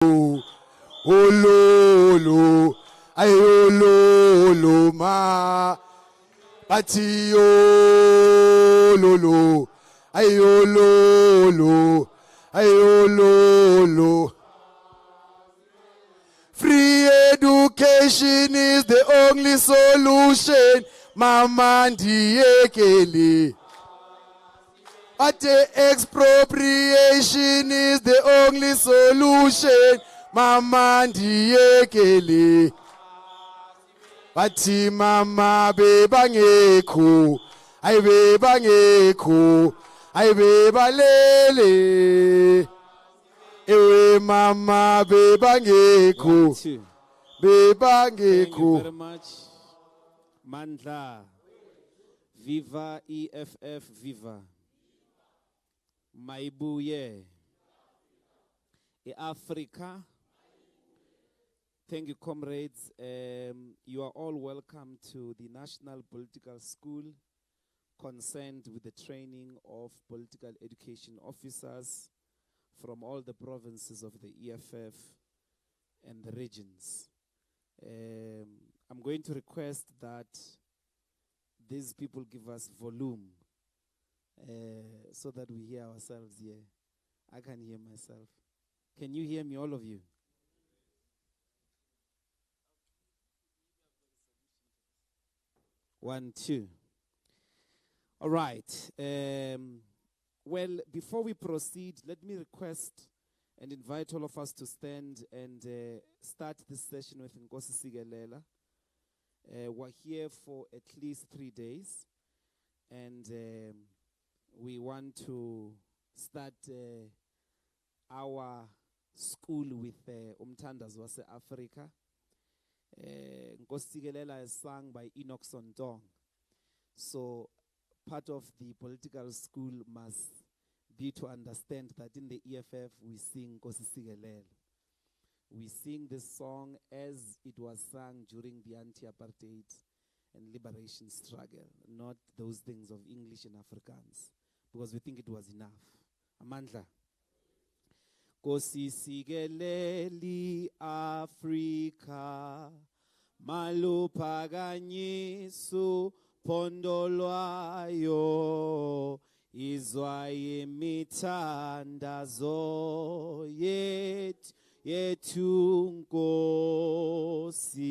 ololo ayololo ma bathi ololo ayololo. Free education is the only solution. Mama ndiyekele. But expropriation is the only solution. Mama ndiyekele. Bathi mama bebangekho. Ay bebangekho. Ay bebalele. Ewe mama bebangekho. Bebangekho. Thank you very much. Mandla. Viva EFF, viva. Maibuye. Africa. Thank you, comrades. You are all welcome to the National Political School concerned with the training of political education officers from all the provinces of the EFF and the regions. I'm going to request that these people give us volume so that we hear ourselves here. I can hear myself. Can you hear me, all of you? One, two. All right. Well, before we proceed, let me request and invite all of us to stand and start this session with Nkosi Sigelela. We're here for at least 3 days, and we want to start our school with Umthandazo wase Africa. Nkosi Sigelela is sung by Enoch Sontong. So part of the political school must be to understand that in the EFF we sing Nkosi Sigelela. We sing this song as it was sung during the anti-apartheid and liberation struggle, not those things of English and Afrikaans, because we think it was enough. Amandla. Nkosi Sigeleli Africa, maluphakanyiso pondolwayo, izwaye mithandazo yethu Nkosi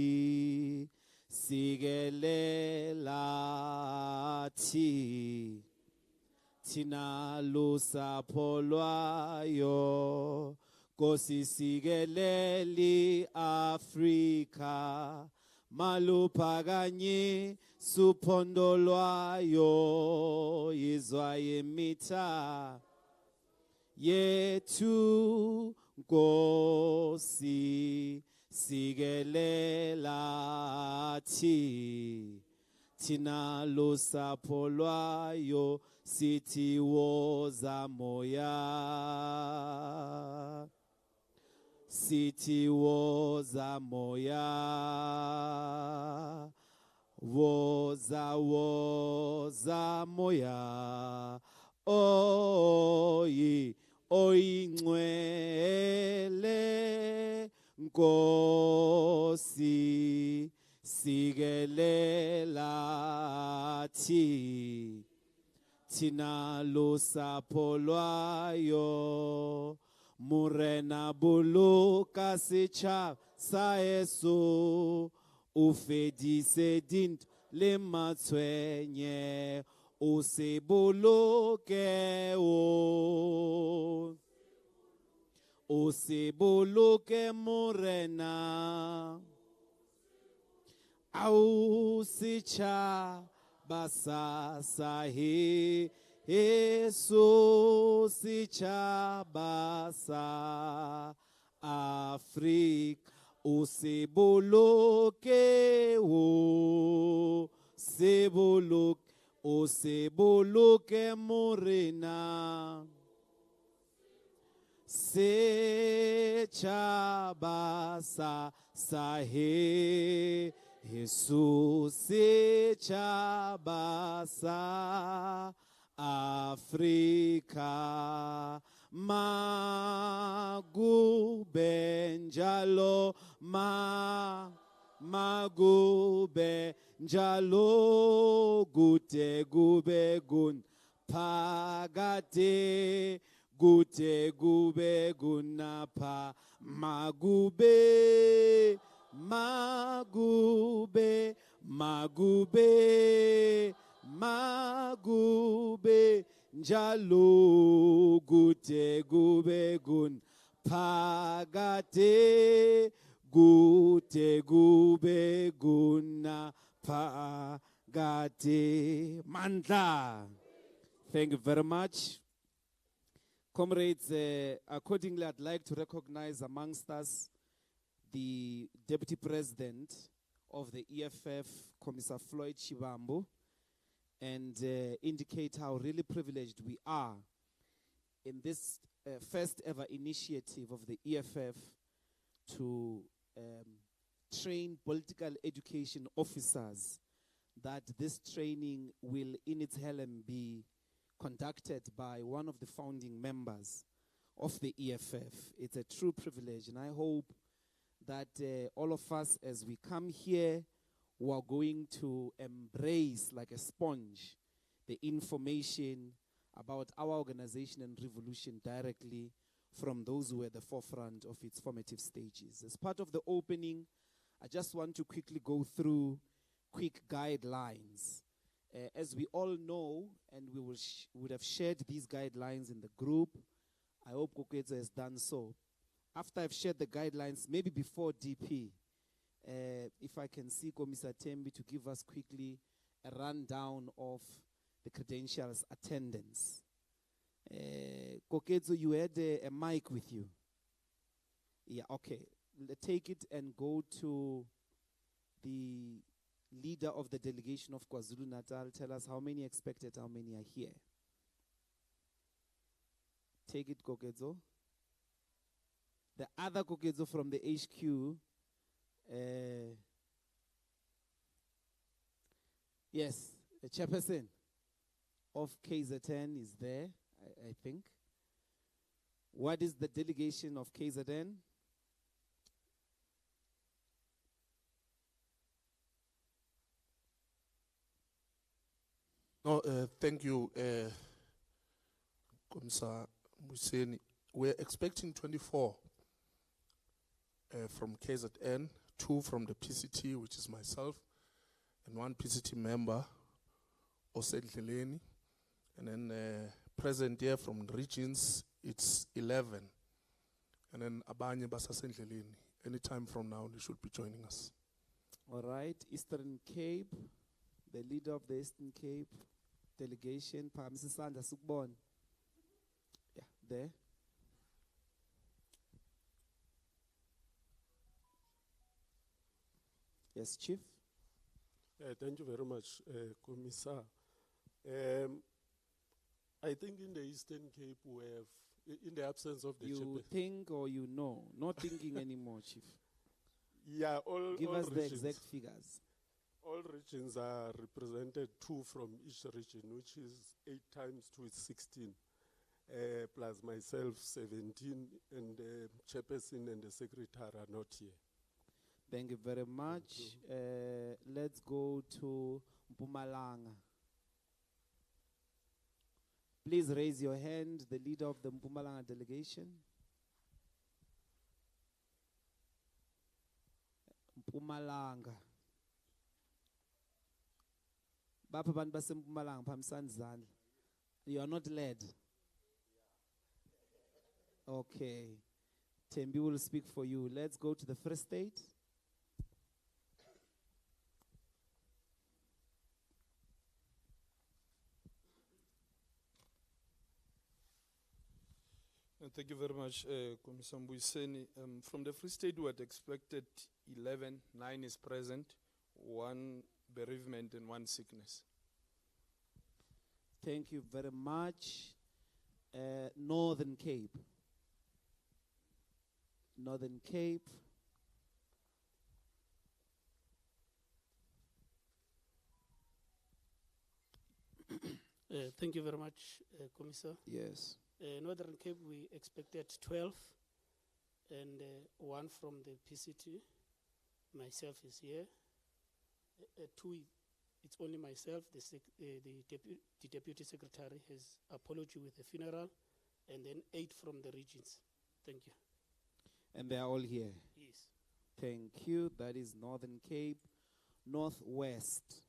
Sigelela thina lusapho lwayo. Nkosi Sigeleli Africa, maluphakanyiso pondolwayo, izwaye mitha yethu Nkosi Sigelela thina lusapho lwayo, sithi woza moya, sithi woza moya, woza moya, oyingcwele Nkosi Sigelela thina lusapho lwayo, murena buluka setšhaba sa Yesu, o fedise dintho le matshwenye, o se boloke o se boloke morena, au setšhaba sa Yesu, setšhaba sa Afrika, o se boloke o se boloke morena, setšhaba sa Yesu, setšhaba sa Afrika, magube njalo, magube njalo, gute gube gun, pagate, gute gube gunapa, magube, magube, magube, magube, njalo, gute gube gun, pagate, gute gube guna, pagate, mandla. Thank you very much. Comrades, accordingly, I'd like to recognize amongst us the Deputy President of the EFF, Commissar Floyd Chibambo, and indicate how really privileged we are in this first ever initiative of the EFF to train political education officers, that this training will in its helm be conducted by one of the founding members of the EFF. It's a true privilege, and I hope that all of us, as we come here, we are going to embrace like a sponge the information about our organization and revolution directly from those who were at the forefront of its formative stages. As part of the opening, I just want to quickly go through quick guidelines. As we all know, and we would have shared these guidelines in the group, I hope Kokezo has done so. After I've shared the guidelines, maybe before DP, if I can see Commissar Tembi to give us quickly a rundown of the credentials attendance. Kokezo, you had a mic with you. Yeah, okay. Take it and go to the leader of the delegation of KwaZulu-Natal. Tell us how many expected, how many are here. Take it, Kokezo. The other Kokezo from the HQ, yes, the chairperson of KZN is there, I think. What is the delegation of KZN? No, thank you, Commissar Museni. We're expecting 24 from KZN, 2 from the PCT, which is myself, and 1 PCT member, Osendleleni. And then present here from the regions, it's 11. And then Abanye Basasendleleni. Anytime from now, they should be joining us. All right, Eastern Cape, the leader of the Eastern Cape delegation, Mrs. Sandra Sukbon. Yeah, there. Yes, Chief. Thank you very much, Commissar. I think in the Eastern Cape we have, in the absence of the You think or you know? Not thinking anymore, Chief. Yeah, Give all us the regions. exact figures. All regions are represented, 2 from each region, which is 8 times 2 is 16, plus myself 17, and the chairperson and the secretary are not here. Thank you very much. Let's go to Mpumalanga. Please raise your hand, the leader of the Mpumalanga delegation. Mpumalanga. Bapha bantu baseMpumalanga phamsani izandla. You are not led. Okay. Tembi will speak for you. Let's go to the Free State. Thank you very much, Commissar Mbuyiseni. From the Free State, we had expected 11, 9 is present, 1 bereavement and 1 sickness. Thank you very much. Northern Cape. Northern Cape. Thank you very much, Commissar. Yes. Northern Cape, we expected 12, and one from the PCT. Myself is here. Two, it's only myself. The deputy secretary has apology with the funeral, and then 8 from the regions. Thank you. And they are all here. Yes. Thank you. That is Northern Cape. Northwest.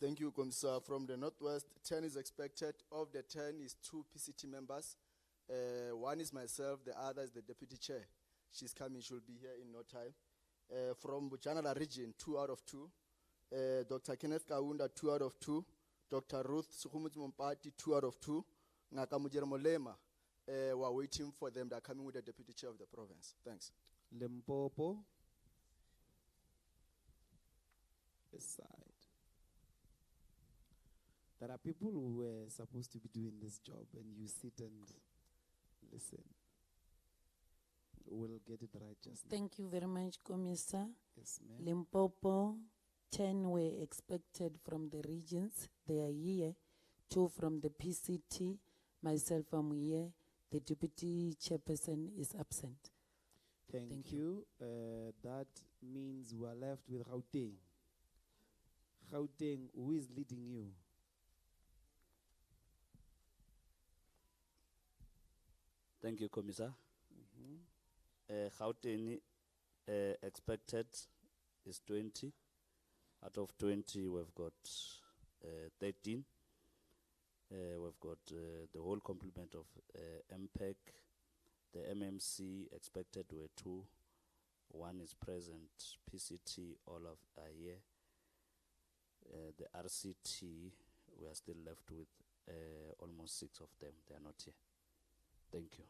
Thank you, Commissar. From the Northwest, 10 is expected. Of the 10 is 2 PCT members. One is myself, the other is the deputy chair. She's coming, she'll be here in no time. From Bujanala region, 2 out of 2. Dr. Kenneth Kaunda, 2 out of 2. Dr. Ruth Sukhumuti Mompati, 2 out of 2. Ngaka Molema, we're waiting for them. They're coming with the deputy chair of the province. Thanks. Limpopo. This side. There are people who were supposed to be doing this job, and you sit and listen. We'll get it right just now. Thank you very much, Commissar. Yes, ma'am. Limpopo, 10 were expected from the regions. They are here. 2 from the PCT. Myself, I'm here. The deputy chairperson is absent. Thank you. That means we are left with Gauteng. Gauteng, who is leading you? Thank you, Commissar. Gauteng expected is 20. Out of 20, we've got 13. We've got the whole complement of MPEC. The MMC expected were 2. 1 is present. PCT, all of are here. The RCT, we are still left with almost 6 of them. They are not here. Thank you.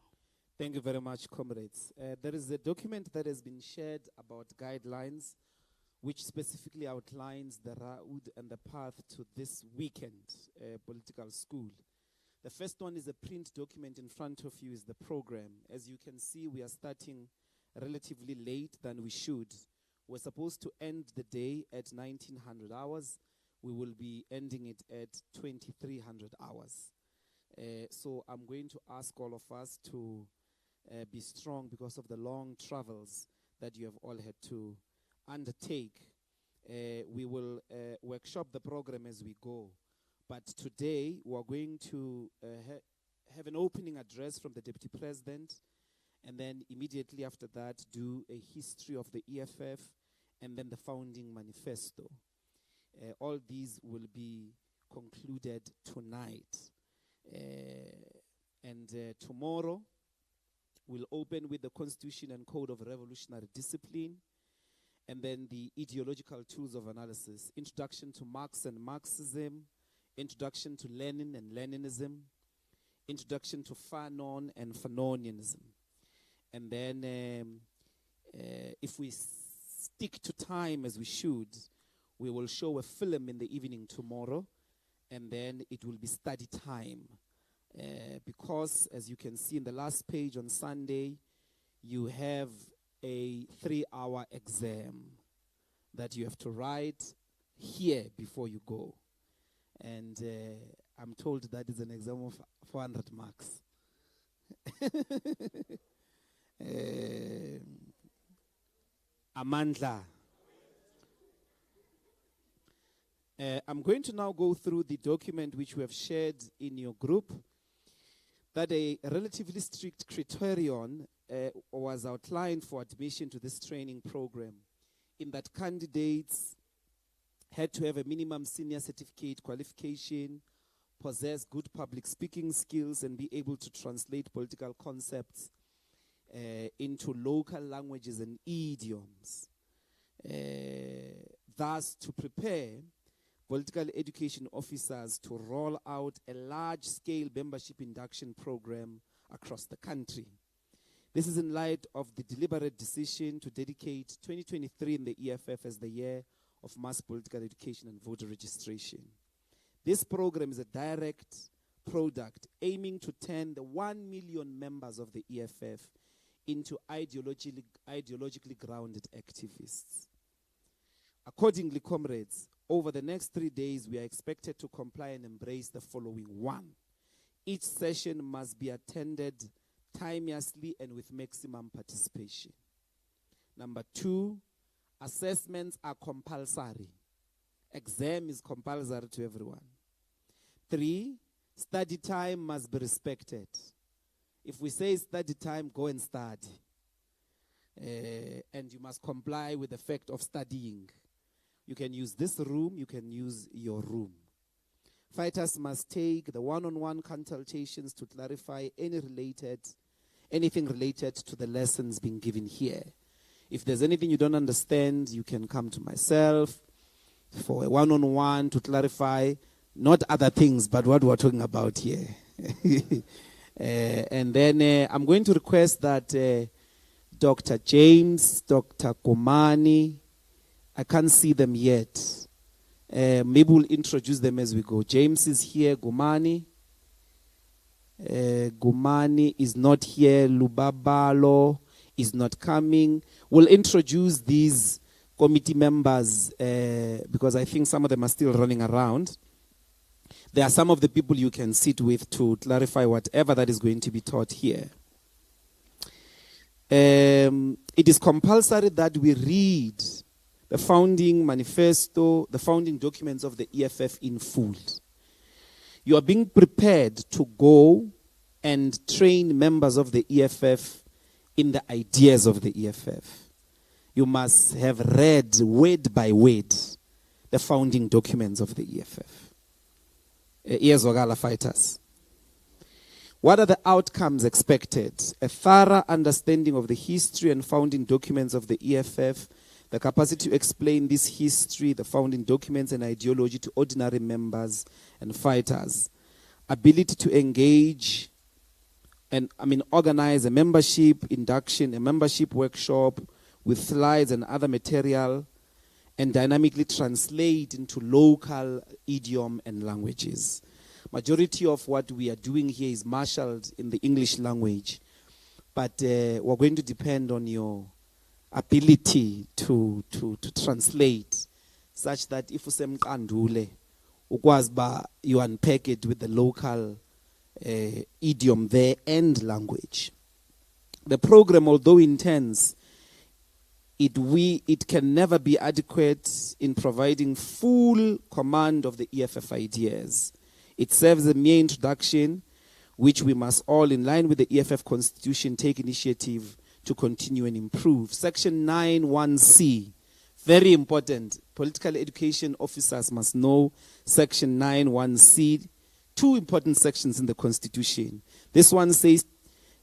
Thank you very much, comrades. There is a document that has been shared about guidelines, which specifically outlines the route and the path to this weekend political school. The first one is a print document. In front of you is the program. As you can see, we are starting relatively late than we should. We're supposed to end the day at 1900 hours. We will be ending it at 2300 hours. So I'm going to ask all of us to be strong because of the long travels that you have all had to undertake. We will workshop the program as we go. But today, we're going to have an opening address from the Deputy President, and then immediately after that, do a history of the EFF, and then the founding manifesto. All these will be concluded tonight. Tomorrow, we'll open with the Constitution and Code of Revolutionary Discipline, and then the ideological tools of analysis, introduction to Marx and Marxism, introduction to Lenin and Leninism, introduction to Fanon and Fanonianism. And then if we stick to time as we should, we will show a film in the evening tomorrow, and then it will be study time. Because, as you can see in the last page on Sunday, you have a 3-hour exam that you have to write here before you go. And I'm told that is an exam of 400 marks. Amandla. I'm going to now go through the document which we have shared in your group, that a relatively strict criterion was outlined for admission to this training program, in that candidates had to have a minimum senior certificate qualification, possess good public speaking skills, and be able to translate political concepts into local languages and idioms. Thus, to prepare political education officers to roll out a large-scale membership induction program across the country. This is in light of the deliberate decision to dedicate 2023 in the EFF as the year of mass political education and voter registration. This program is a direct product aiming to turn the 1 million members of the EFF into ideologically grounded activists. Accordingly, comrades, over the next 3 days, we are expected to comply and embrace the following. 1, each session must be attended timeously and with maximum participation. Number 2, assessments are compulsory. Exam is compulsory to everyone. 3, study time must be respected. If we say study time, go and study. And you must comply with the fact of studying. You can use this room, you can use your room. Fighters must take the one-on-one consultations to clarify anything related to the lessons being given here. If there's anything you don't understand, you can come to myself for a one-on-one to clarify, not other things, but what we're talking about here. And then I'm going to request that Dr. James, Dr. Gumani, I can't see them yet. Maybe we'll introduce them as we go. James is here, Gumani. Gumani is not here, Lubabalo is not coming. We'll introduce these committee members because I think some of them are still running around. There are some of the people you can sit with to clarify whatever that is going to be taught here. It is compulsory that we read the founding manifesto, the founding documents of the EFF in full. You are being prepared to go and train members of the EFF in the ideas of the EFF. You must have read word by word the founding documents of the EFF. Iyezwakala fighters. What are the outcomes expected? A thorough understanding of the history and founding documents of the EFF, the capacity to explain this history, the founding documents and ideology to ordinary members and fighters, ability to engage and organize a membership induction, a membership workshop with slides and other material, and dynamically translate into local idiom and languages. Majority of what we are doing here is marshaled in the English language, but we're going to depend on your ability to translate, such that if usemqandule ukwazi ba you unpack it with the local idiom there and language. The program, although intense, it can never be adequate in providing full command of the EFF ideas. It serves a mere introduction, which we must all, in line with the EFF Constitution, take initiative to continue and improve. Section 9(1)(c), very important. Political education officers must know Section 9(1)(c), 2 important sections in the Constitution. This one says,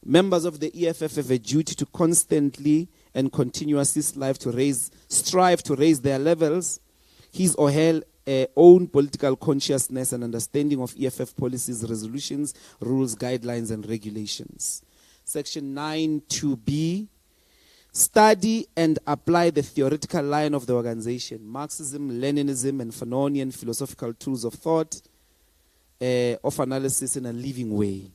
members of the EFF have a duty to constantly and continuously strive to raise their levels, his or her own political consciousness and understanding of EFF policies, resolutions, rules, guidelines, and regulations. Section 9(2)(b), study and apply the theoretical line of the organization, Marxism, Leninism, and Fanonian philosophical tools of thought, of analysis in a living way.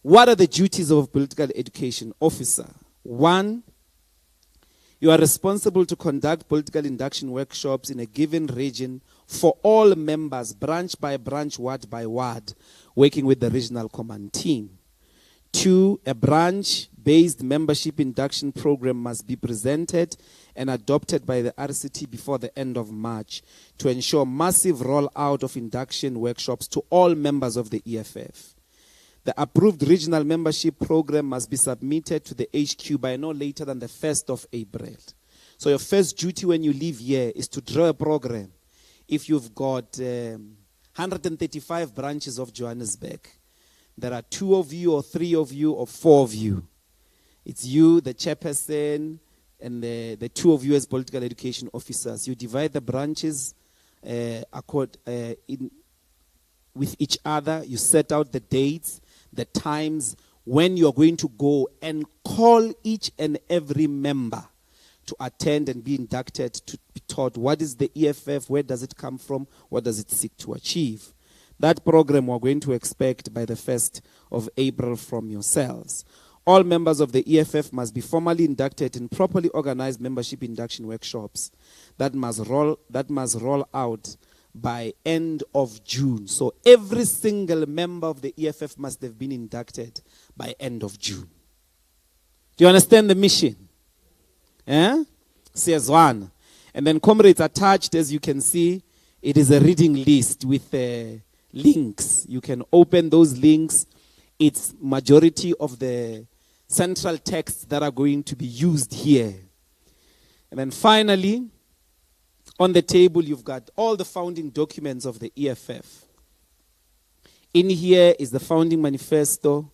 What are the duties of a political education officer? 1, you are responsible to conduct political induction workshops in a given region for all members, branch by branch, ward by ward, working with the regional command team. 2, a branch-based membership induction program must be presented and adopted by the RCT before the end of March to ensure massive rollout of induction workshops to all members of the EFF. The approved regional membership program must be submitted to the HQ by no later than the 1st of April. So your first duty when you leave here is to draw a program. If you've got 135 branches of Johannesburg, there are 2 of you or 3 of you or 4 of you. It's you, the chairperson, and the 2 of you as political education officers. You divide the branches with each other. You set out the dates, the times when you're going to go and call each and every member to attend and be inducted, to be taught what is the EFF, where does it come from, what does it seek to achieve. That program we're going to expect by the 1st of April from yourselves. All members of the EFF must be formally inducted in properly organized membership induction workshops that must roll out by end of June. So every single member of the EFF must have been inducted by end of June. Do you understand the mission? Says one. And then comrades attached, as you can see, it is a reading list with links. You can open those links. It's majority of the central texts that are going to be used here. And then finally, on the table, you've got all the founding documents of the EFF. In here is the founding manifesto,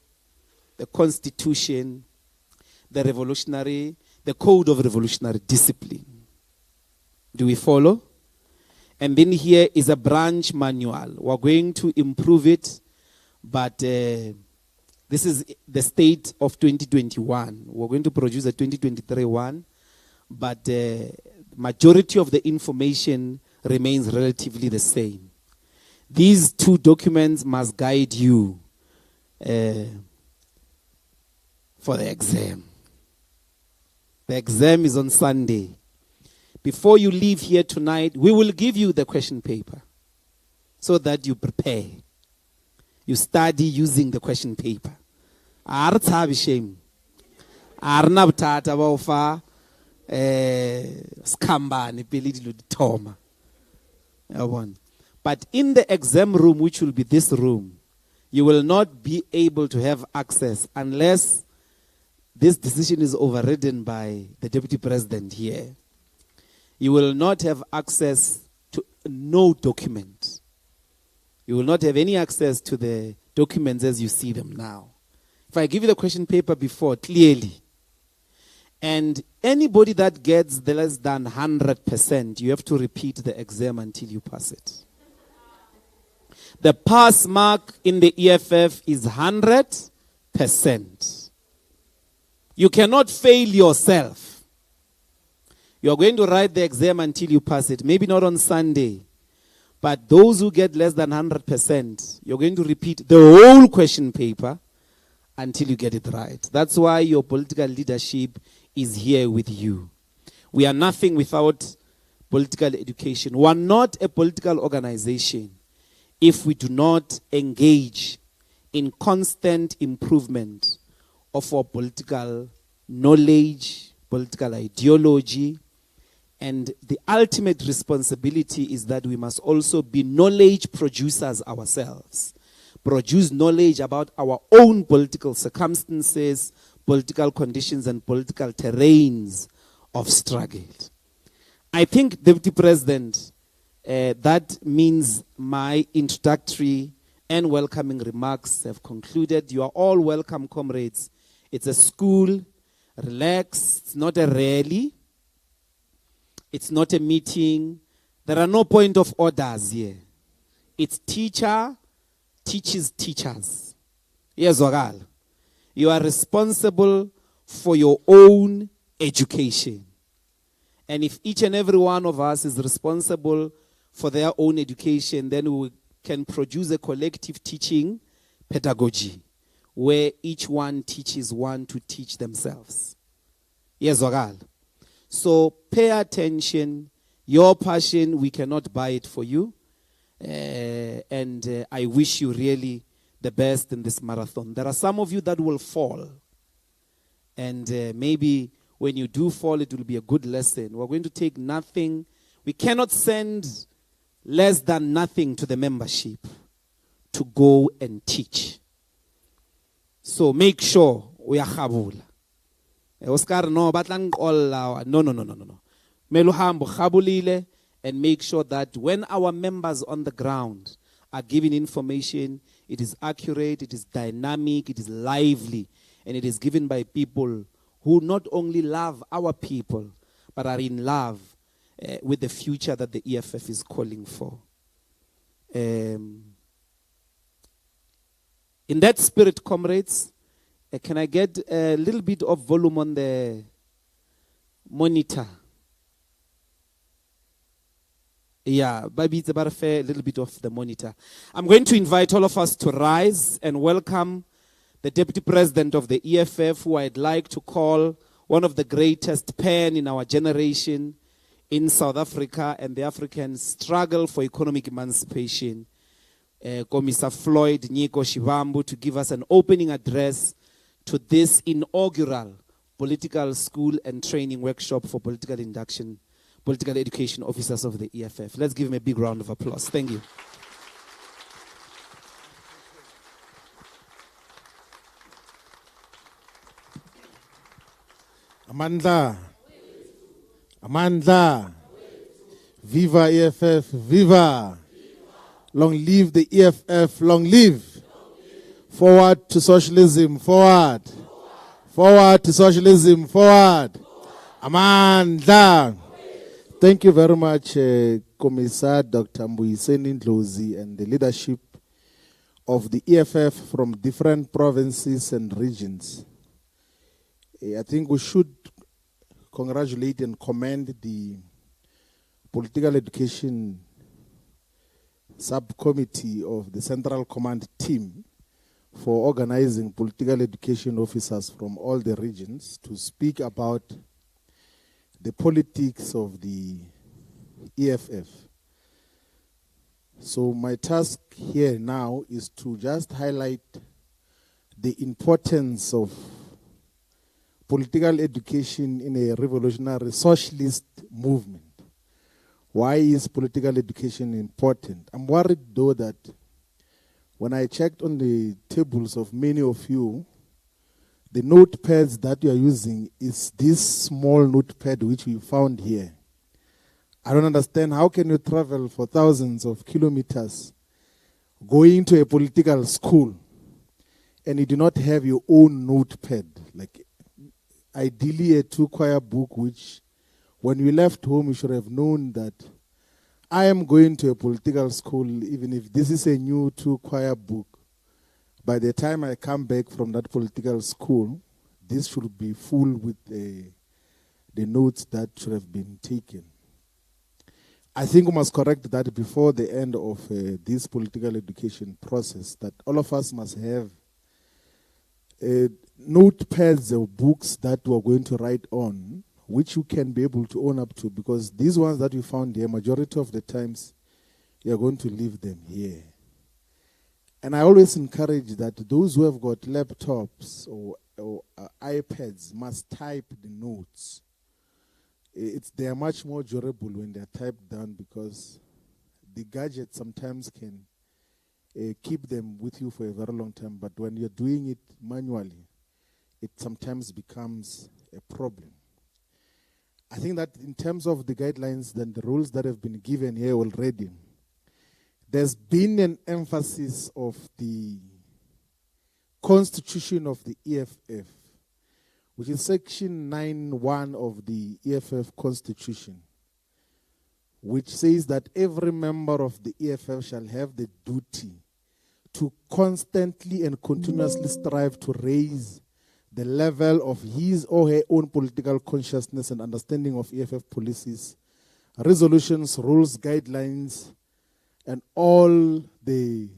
the constitution, the code of revolutionary discipline. Do we follow? And then here is a branch manual. We're going to improve it, but this is the state of 2021. We're going to produce a 2023 one, but majority of the information remains relatively the same. These two documents must guide you for the exam. The exam is on Sunday. Before you leave here tonight, we will give you the question paper so that you prepare. You study using the question paper. Shame. But in the exam room, which will be this room, you will not be able to have access unless this decision is overridden by the deputy president here. You will not have access to no document. You will not have any access to the documents as you see them now. If I give you the question paper before, clearly, and anybody that gets the less than 100%, you have to repeat the exam until you pass it. The pass mark in the EFF is 100%. You cannot fail yourself. You are going to write the exam until you pass it. Maybe not on Sunday. But those who get less than 100%, you're going to repeat the whole question paper until you get it right. That's why your political leadership is here with you. We are nothing without political education. We are not a political organization if we do not engage in constant improvement of our political knowledge, political ideology, and the ultimate responsibility is that we must also be knowledge producers ourselves. Produce knowledge about our own political circumstances, political conditions, and political terrains of struggle. I think, Deputy President, that means my introductory and welcoming remarks have concluded. You are all welcome, comrades. It's a school. Relax. It's not a rally. It's not a meeting. There are no point of orders here. It's teacher teaches teachers. Yes, Wagal. You are responsible for your own education. And if each and every one of us is responsible for their own education, then we can produce a collective teaching pedagogy where each one teaches one to teach themselves. Yes, Wagal. So pay attention. Your passion, we cannot buy it for you. And I wish you really the best in this marathon. There are some of you that will fall. And maybe when you do fall, it will be a good lesson. We're going to take nothing. We cannot send less than nothing to the membership to go and teach. So make sure we are khabula. Oscar, no, batlang all no. Meluhambo khabulile, and make sure that when our members on the ground are giving information, it is accurate, it is dynamic, it is lively, and it is given by people who not only love our people, but are in love with the future that the EFF is calling for. In that spirit, comrades, can I get a little bit of volume on the monitor? Yeah, maybe it's about a little bit of the monitor. I'm going to invite all of us to rise and welcome the Deputy President of the EFF, who I'd like to call one of the greatest pen in our generation in South Africa and the African struggle for economic emancipation, Commissar Floyd Nyiko Shivambu, to give us an opening address to this inaugural political school and training workshop for political education officers of the EFF. Let's give him a big round of applause. Thank you. Amandla. Amandla. Viva EFF, viva. Long live the EFF, long live. Forward to socialism, forward. Forward to socialism, forward. Amandla. Thank you very much, Commissar Dr. Mbuyiseni Ndlozi and the leadership of the EFF from different provinces and regions. I think we should congratulate and commend the Political Education Subcommittee of the Central Command team for organizing political education officers from all the regions to speak about the politics of the EFF. So my task here now is to just highlight the importance of political education in a revolutionary socialist movement. Why is political education important? I'm worried though that when I checked on the tables of many of you, the notepads that you are using is this small notepad which we found here. I don't understand, how can you travel for thousands of kilometers going to a political school and you do not have your own notepad? Like ideally a two-quire book which when you left home you should have known that I am going to a political school, even if this is a new two-quire book. By the time I come back from that political school, this should be full with the notes that should have been taken. I think we must correct that before the end of this political education process, that all of us must have notepads or books that we are going to write on, which you can be able to own up to, because these ones that we found here, majority of the times, you are going to leave them here. And I always encourage that those who have got laptops or iPads must type the notes. They are much more durable when they are typed down, because the gadget sometimes can keep them with you for a very long time. But when you're doing it manually, it sometimes becomes a problem. I think that in terms of the guidelines and the rules that have been given here already, there's been an emphasis of the constitution of the EFF, which is section 9.1 of the EFF constitution, which says that every member of the EFF shall have the duty to constantly and continuously strive to raise the level of his or her own political consciousness and understanding of EFF policies, resolutions, rules, guidelines, and all the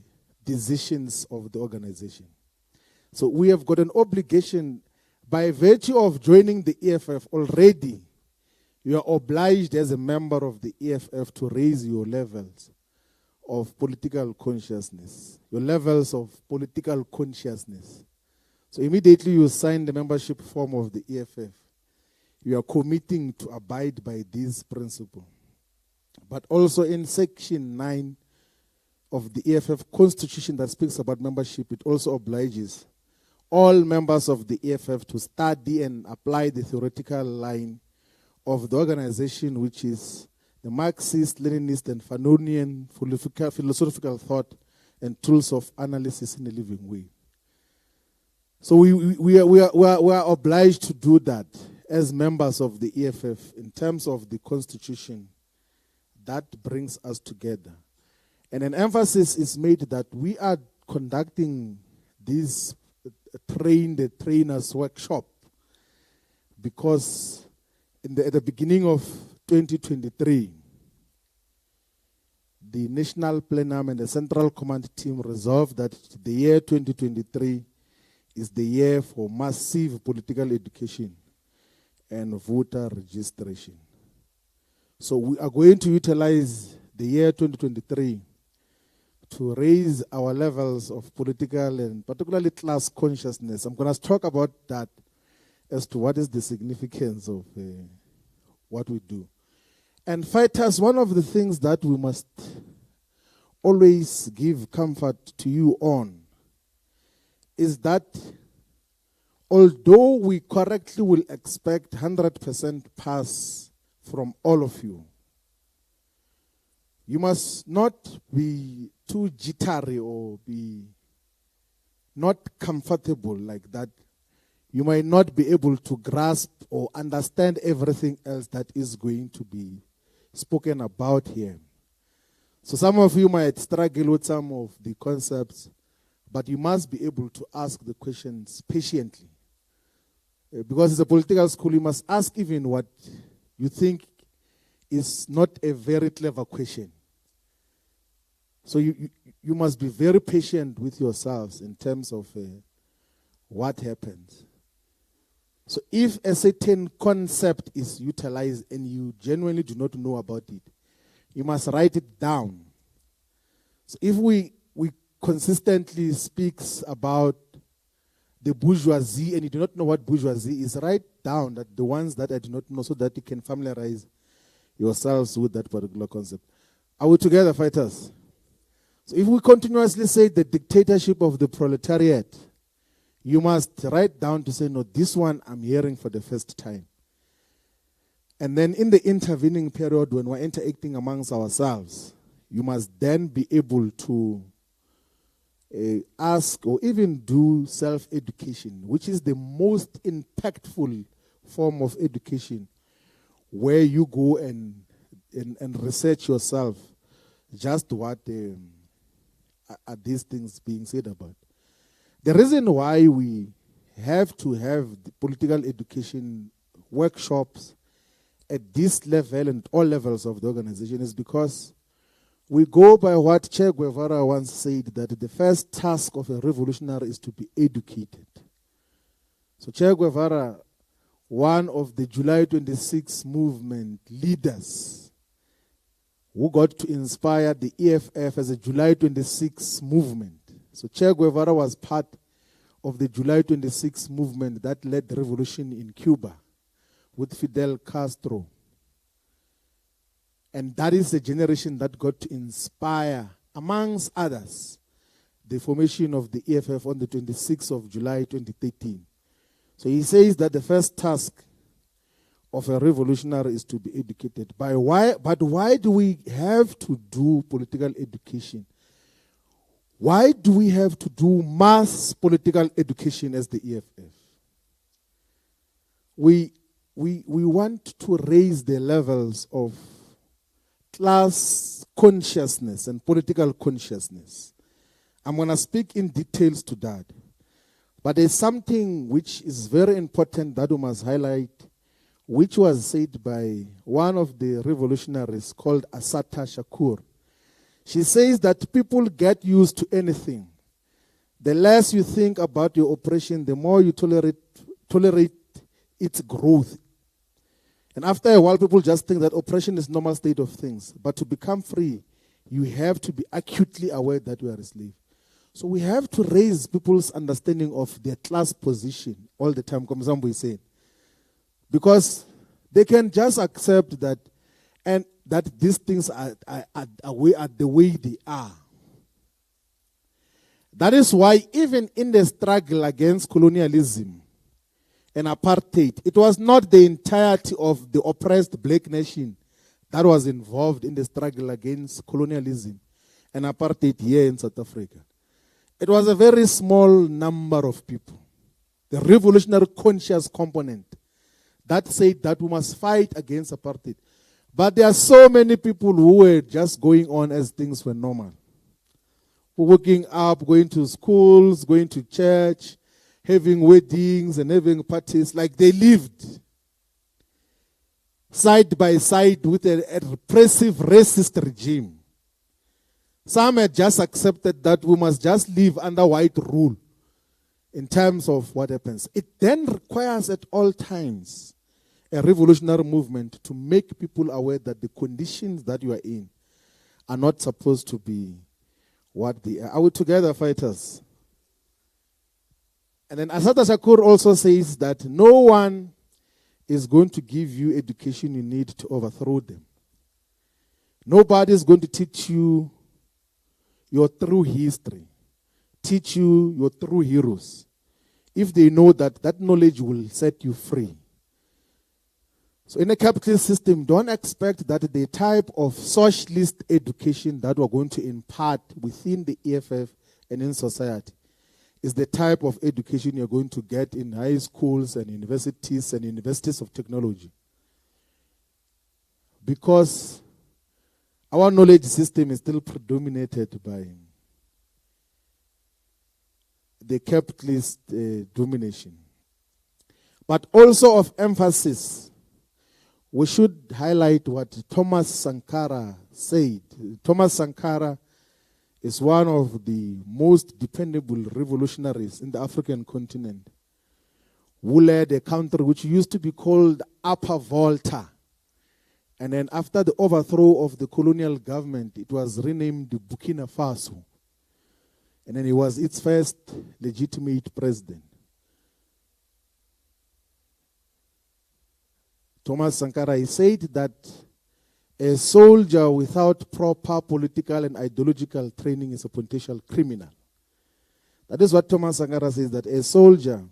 decisions of the organization. So we have got an obligation, by virtue of joining the EFF already, you are obliged as a member of the EFF to raise your levels of political consciousness, your levels of political consciousness. So immediately you sign the membership form of the EFF, you are committing to abide by this principle. But also in section 9 of the EFF constitution that speaks about membership, it also obliges all members of the EFF to study and apply the theoretical line of the organization, which is the Marxist, Leninist, and Fanonian philosophical thought and tools of analysis in a living way. So we are obliged to do that as members of the EFF in terms of the constitution that brings us together. And an emphasis is made that we are conducting this train the trainers workshop because at the beginning of 2023, the National Plenum and the Central Command team resolved that the year 2023 is the year for massive political education and voter registration. So we are going to utilize the year 2023 to raise our levels of political and particularly class consciousness. I'm going to talk about that as to what is the significance of what we do. And fighters, one of the things that we must always give comfort to you on is that although we correctly will expect 100% pass from all of you, you must not be too jittery or be not comfortable like that. You might not be able to grasp or understand everything else that is going to be spoken about here. So some of you might struggle with some of the concepts, but you must be able to ask the questions patiently. Because it's a political school, you must ask even what you think is not a very clever question. So you must be very patient with yourselves in terms of what happens. So if a certain concept is utilized and you genuinely do not know about it, you must write it down. So if we consistently speaks about the bourgeoisie and you do not know what bourgeoisie is, write down that the ones that I do not know so that you can familiarize yourselves with that particular concept. Are we together, fighters? So if we continuously say the dictatorship of the proletariat, you must write down to say, no, this one I'm hearing for the first time. And then in the intervening period when we're interacting amongst ourselves, you must then be able to ask or even do self-education, which is the most impactful form of education, where you go and research yourself just what are these things being said about. The reason why we have to have the political education workshops at this level and all levels of the organization is because we go by what Che Guevara once said, that the first task of a revolutionary is to be educated. So Che Guevara, one of the July 26 movement leaders who got to inspire the EFF as a July 26 movement. So Che Guevara was part of the July 26 movement that led the revolution in Cuba with Fidel Castro. And that is the generation that got to inspire, amongst others, the formation of the EFF on the 26th of July 2013. So he says that the first task of a revolutionary is to be educated. But why do we have to do political education? Why do we have to do mass political education as the EFF? We want to raise the levels of class consciousness and political consciousness. I'm going to speak in details to that. But there's something which is very important that we must highlight, which was said by one of the revolutionaries called Assata Shakur. She says that people get used to anything. The less you think about your oppression, the more you tolerate its growth. And after a while, people just think that oppression is normal state of things. But to become free, you have to be acutely aware that you are a slave. So we have to raise people's understanding of their class position all the time, como Zambo is saying. Because they can just accept that, and that these things are the way they are. That is why even in the struggle against colonialism and apartheid, it was not the entirety of the oppressed black nation that was involved in the struggle against colonialism and apartheid here in South Africa. It was a very small number of people, the revolutionary conscious component, that said that we must fight against apartheid. But there are so many people who were just going on as things were normal. Waking up, going to schools, going to church, having weddings and having parties, like they lived side by side with a repressive racist regime. Some had just accepted that we must just live under white rule in terms of what happens. It then requires at all times a revolutionary movement to make people aware that the conditions that you are in are not supposed to be what they are. Are we together, fighters? And then Asata Shakur also says that no one is going to give you education you need to overthrow them. Nobody is going to teach you your true history, teach you your true heroes, if they know that that knowledge will set you free. So in a capitalist system, don't expect that the type of socialist education that we're going to impart within the EFF and in society is the type of education you're going to get in high schools and universities of technology. Because our knowledge system is still predominated by the capitalist domination. But also of emphasis, we should highlight what Thomas Sankara said. Thomas Sankara is one of the most dependable revolutionaries in the African continent, who led a country which used to be called Upper Volta. And then after the overthrow of the colonial government, it was renamed Burkina Faso. And then he was its first legitimate president. Thomas Sankara, he said that a soldier without proper political and ideological training is a potential criminal. That is what Thomas Sankara says, that a soldier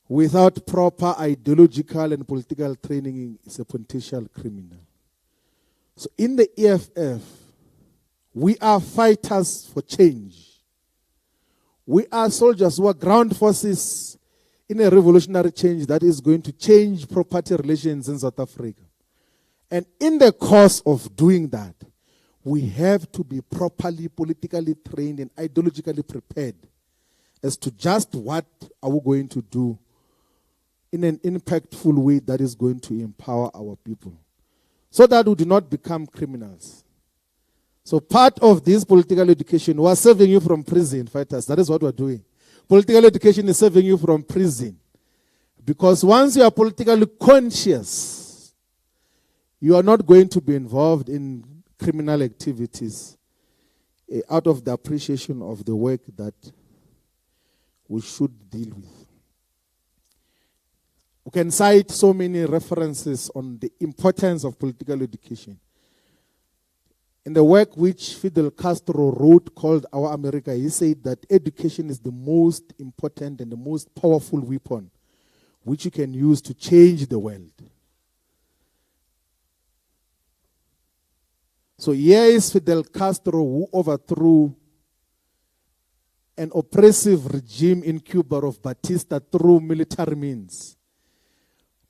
without proper ideological and political training is a potential criminal. So in the EFF, we are fighters for change. We are soldiers who are ground forces in a revolutionary change that is going to change property relations in South Africa. And in the course of doing that, we have to be properly politically trained and ideologically prepared as to just what are we going to do in an impactful way that is going to empower our people, so that we do not become criminals. So part of this political education was saving you from prison, fighters. That is what we're doing. Political education is saving you from prison. Because once you are politically conscious, you are not going to be involved in criminal activities out of the appreciation of the work that we should deal with. We can cite so many references on the importance of political education. In the work which Fidel Castro wrote called Our America, he said that education is the most important and the most powerful weapon which you can use to change the world. So here is Fidel Castro, who overthrew an oppressive regime in Cuba of Batista through military means.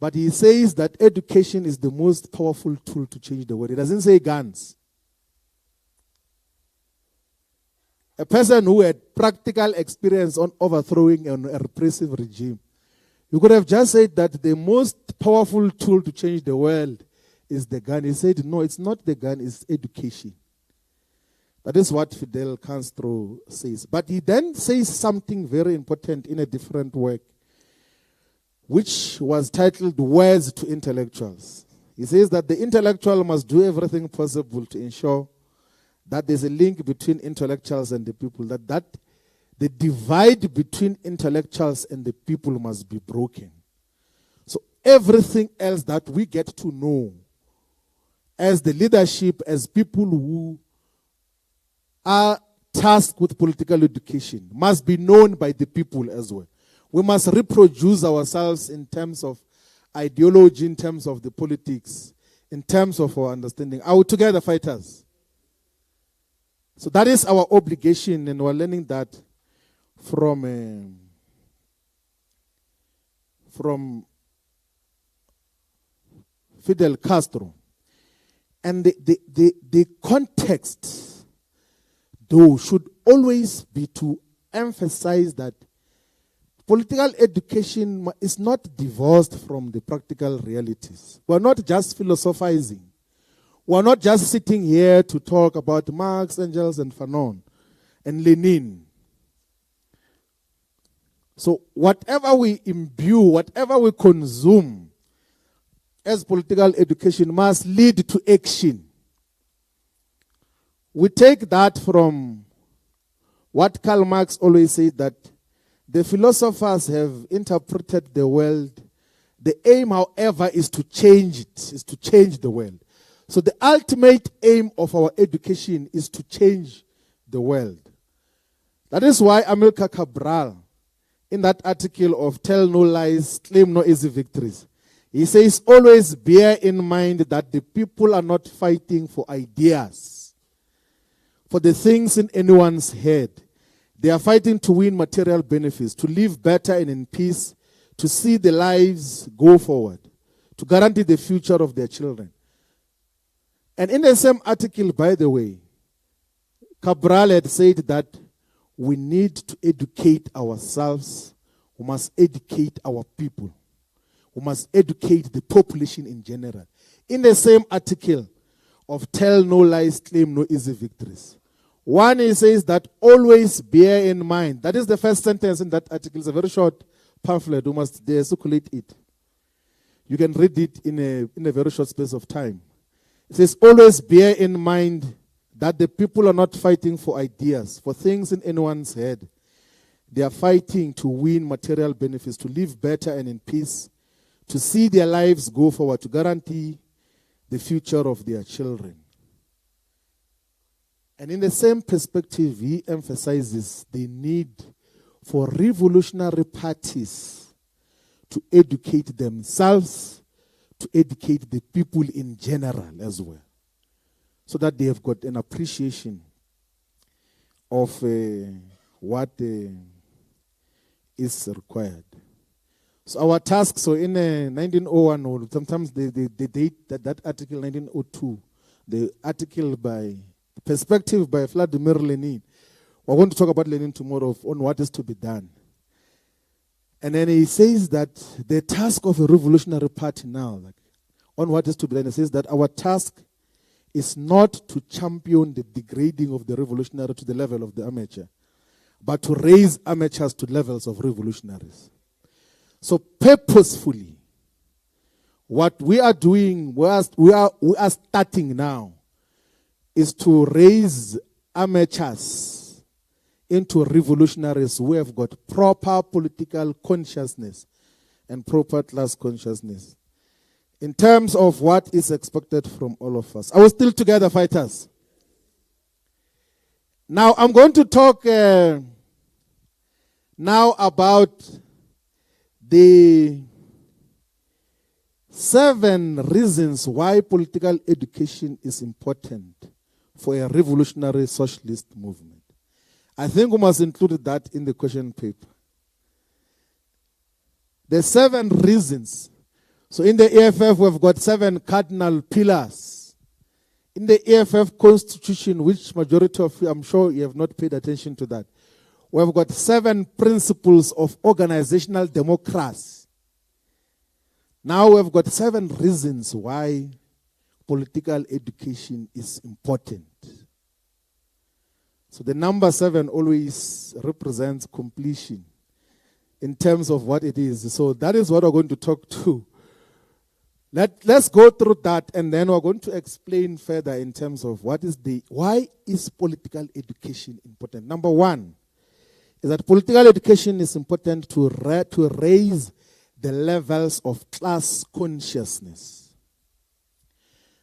But he says that education is the most powerful tool to change the world. He doesn't say guns. A person who had practical experience on overthrowing a repressive regime, you could have just said that the most powerful tool to change the world is the gun. He said, no, it's not the gun, it's education. That is what Fidel Castro says. But he then says something very important in a different work, which was titled Words to Intellectuals. He says that the intellectual must do everything possible to ensure that there's a link between intellectuals and the people, that the divide between intellectuals and the people must be broken. So everything else that we get to know as the leadership, as people who are tasked with political education, must be known by the people as well. We must reproduce ourselves in terms of ideology, in terms of the politics, in terms of our understanding. Are we together, fighters? So that is our obligation, and we're learning that from Fidel Castro. And the context, though, should always be to emphasize that political education is not divorced from the practical realities. We're not just philosophizing. We're not just sitting here to talk about Marx, Engels, and Fanon, and Lenin. So whatever we imbue, whatever we consume as political education must lead to action. We take that from what Karl Marx always said, that the philosophers have interpreted the world. The aim, however, is to change it, is to change the world. So the ultimate aim of our education is to change the world. That is why Amilcar Cabral, in that article of Tell No Lies, Claim No Easy Victories, he says, always bear in mind that the people are not fighting for ideas, for the things in anyone's head. They are fighting to win material benefits, to live better and in peace, to see their lives go forward, to guarantee the future of their children. And in the same article, by the way, Cabral had said that we need to educate ourselves. We must educate our people. We must educate the population in general. In the same article of Tell No Lies, Claim No Easy Victories, one, he says that always bear in mind. That is the first sentence in that article. It's a very short pamphlet. You must circulate it. You can read it in a very short space of time. It says, always bear in mind that the people are not fighting for ideas, for things in anyone's head. They are fighting to win material benefits, to live better and in peace, to see their lives go forward, to guarantee the future of their children. And in the same perspective, he emphasizes the need for revolutionary parties to educate themselves, to educate the people in general as well, so that they have got an appreciation of what is required. So our task, so in 1901, or sometimes the date that article 1902, the article by perspective by Vladimir Lenin. We're going to talk about Lenin tomorrow on what is to be done. And then he says that the task of a revolutionary party now, like, on what is to be done, he says that our task is not to champion the degrading of the revolutionary to the level of the amateur, but to raise amateurs to levels of revolutionaries. So purposefully, what we are doing, we are starting now, is to raise amateurs into revolutionaries who have got proper political consciousness and proper class consciousness in terms of what is expected from all of us. Are we still together, fighters? Now, I'm going to talk now about the 7 reasons why political education is important for a revolutionary socialist movement. I think we must include that in the question paper. The 7 reasons. So in the EFF, we've got 7 cardinal pillars. In the EFF constitution, which majority of you, I'm sure you have not paid attention to that, we've got 7 principles of organizational democracy. Now we've got 7 reasons why political education is important. So the number 7 always represents completion in terms of what it is. So that is what we're going to talk to. Let's go through that, and then we're going to explain further in terms of why is political education important. Number 1 is that political education is important to raise the levels of class consciousness.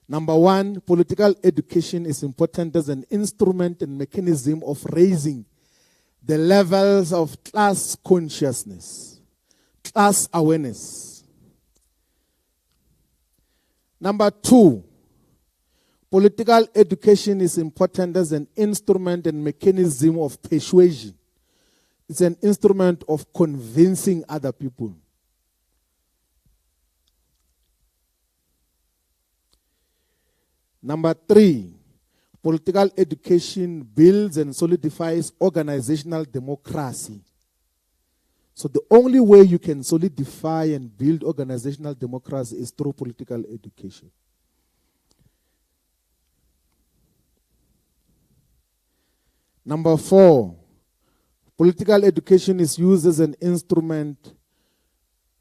Number 1, political education is important as an instrument and mechanism of raising the levels of class consciousness, class awareness. Number 2, political education is important as an instrument and mechanism of persuasion. It's an instrument of convincing other people. Number 3, political education builds and solidifies organizational democracy. So the only way you can solidify and build organizational democracy is through political education. Number 4, Political education is used as an instrument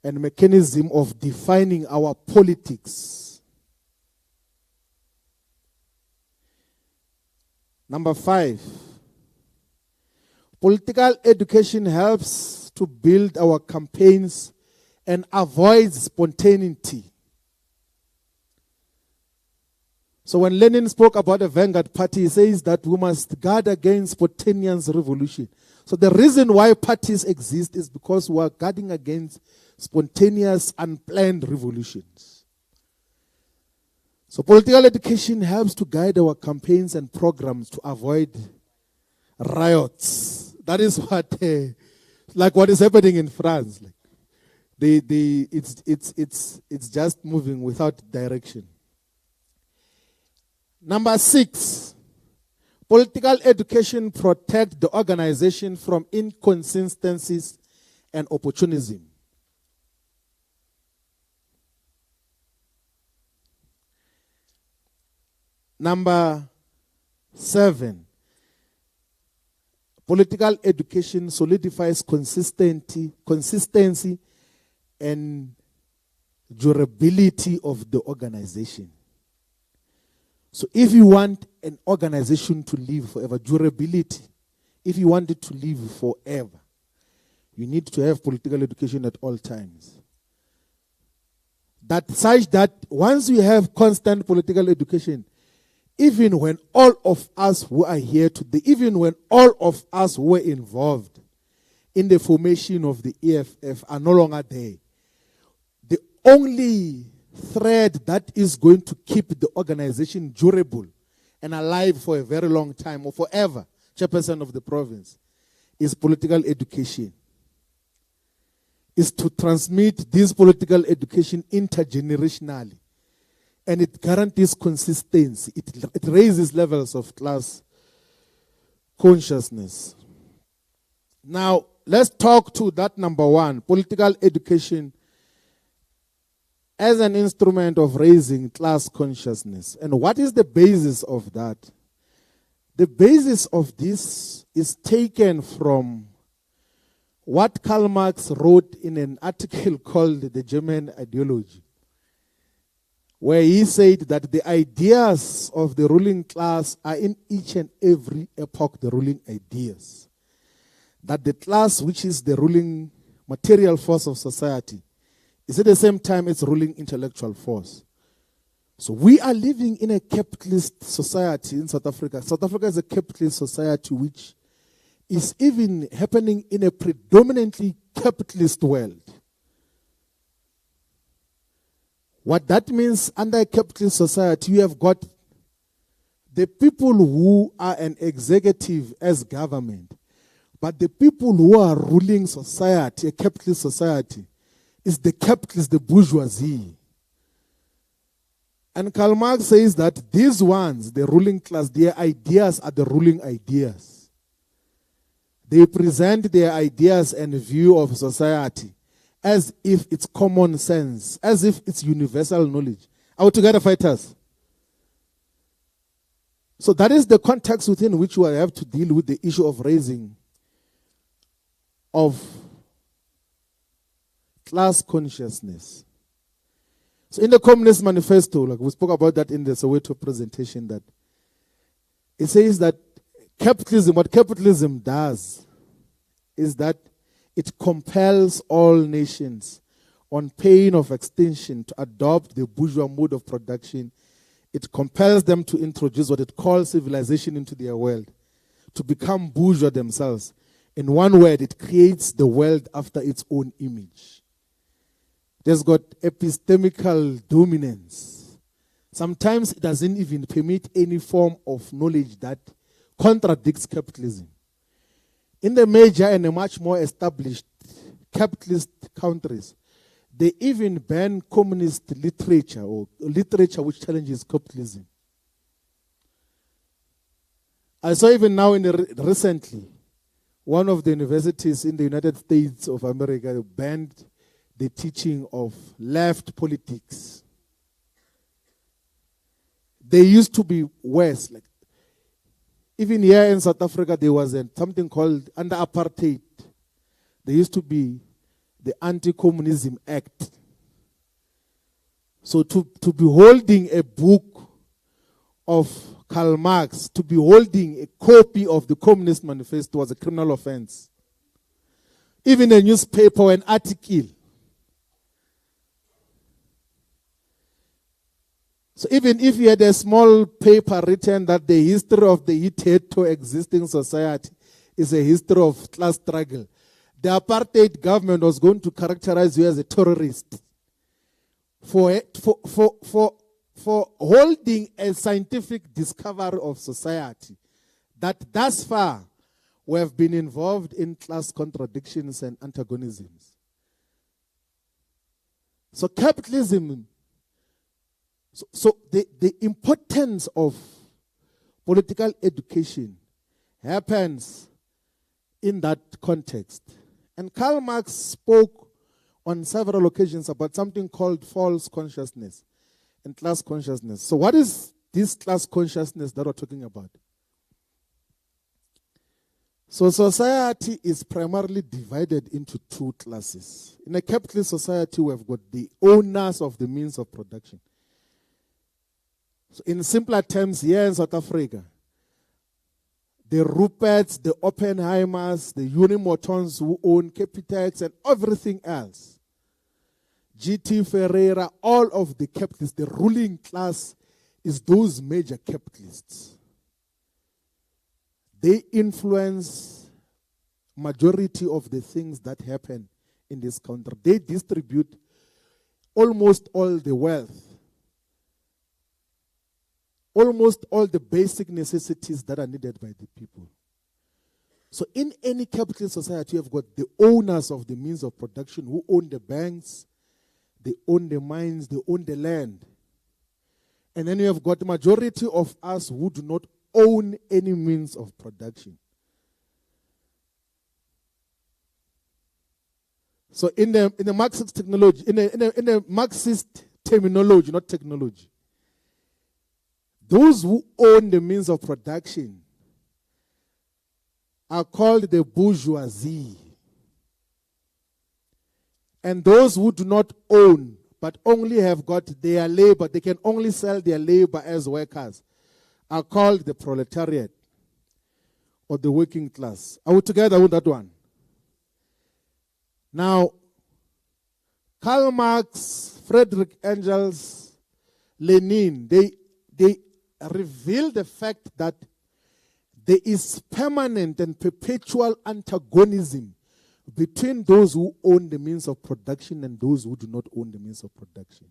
and mechanism of defining our politics. Number 5, political education helps to build our campaigns and avoid spontaneity. So when Lenin spoke about a vanguard party, he says that we must guard against spontaneous revolution. So the reason why parties exist is because we are guarding against spontaneous, unplanned revolutions. So political education helps to guide our campaigns and programs to avoid riots. That is what, like what is happening in France. Like it's just moving without direction. Number 6, political education protects the organization from inconsistencies and opportunism. Number 7, political education solidifies consistency and durability of the organization. So if you want an organization to live forever, durability, if you want it to live forever, you need to have political education at all times. That such that once you have constant political education, even when all of us who are here today, even when all of us who were involved in the formation of the EFF are no longer there, the only thread that is going to keep the organization durable and alive for a very long time or forever, chairperson of the province, is political education. Is to transmit this political education intergenerationally. And it guarantees consistency. It raises levels of class consciousness. Now, let's talk to that number 1, political education as an instrument of raising class consciousness. And what is the basis of that? The basis of this is taken from what Karl Marx wrote in an article called The German Ideology, where he said that the ideas of the ruling class are in each and every epoch the ruling ideas. That the class, which is the ruling material force of society, is at the same time its ruling intellectual force. So we are living in a capitalist society in South Africa. South Africa is a capitalist society which is even happening in a predominantly capitalist world. What that means under a capitalist society, you have got the people who are an executive as government, but the people who are ruling society, a capitalist society, is the capitalists, the bourgeoisie. And Karl Marx says that these ones, the ruling class, their ideas are the ruling ideas. They present their ideas and view of society as if it's common sense, as if it's universal knowledge. Are we together, fighters? So that is the context within which we have to deal with the issue of raising of class consciousness. So in the Communist Manifesto, like we spoke about that in the Soweto presentation, that it says that capitalism, what capitalism does is that it compels all nations on pain of extinction to adopt the bourgeois mode of production. It compels them to introduce what it calls civilization into their world, to become bourgeois themselves. In one word, it creates the world after its own image. It has got epistemical dominance. Sometimes it doesn't even permit any form of knowledge that contradicts capitalism. In the major and the much more established capitalist countries, they even ban communist literature or literature which challenges capitalism. I saw even now recently, one of the universities in the United States of America banned the teaching of left politics. They used to be worse. Like, Even here in South Africa, there was something called, under apartheid, there used to be the Anti-Communism Act. So to be holding a book of Karl Marx, to be holding a copy of the Communist Manifesto was a criminal offense. Even a newspaper or an article. So even if you had a small paper written that the history of the hitherto existing society is a history of class struggle, the apartheid government was going to characterize you as a terrorist for holding a scientific discovery of society that thus far we have been involved in class contradictions and antagonisms. So capitalism, so the importance of political education happens in that context. And Karl Marx spoke on several occasions about something called false consciousness and class consciousness. So what is this class consciousness that we're talking about? So society is primarily divided into two classes. In a capitalist society, we have got the owners of the means of production. So in simpler terms, here in South Africa, the Ruperts, the Oppenheimers, the Unimotons who own Capitex and everything else, GT Ferreira, all of the capitalists, the ruling class is those major capitalists. They influence majority of the things that happen in this country. They distribute almost all the wealth, almost all the basic necessities that are needed by the people. So in any capitalist society, you have got the owners of the means of production who own the banks, they own the mines, they own the land. And then you have got the majority of us who do not own any means of production. So in the Marxist technology, in the Marxist terminology, not technology, those who own the means of production are called the bourgeoisie. And those who do not own, but only have got their labor, they can only sell their labor as workers, are called the proletariat or the working class. Are we together with that one? Now, Karl Marx, Friedrich Engels, Lenin, they reveal the fact that there is permanent and perpetual antagonism between those who own the means of production and those who do not own the means of production.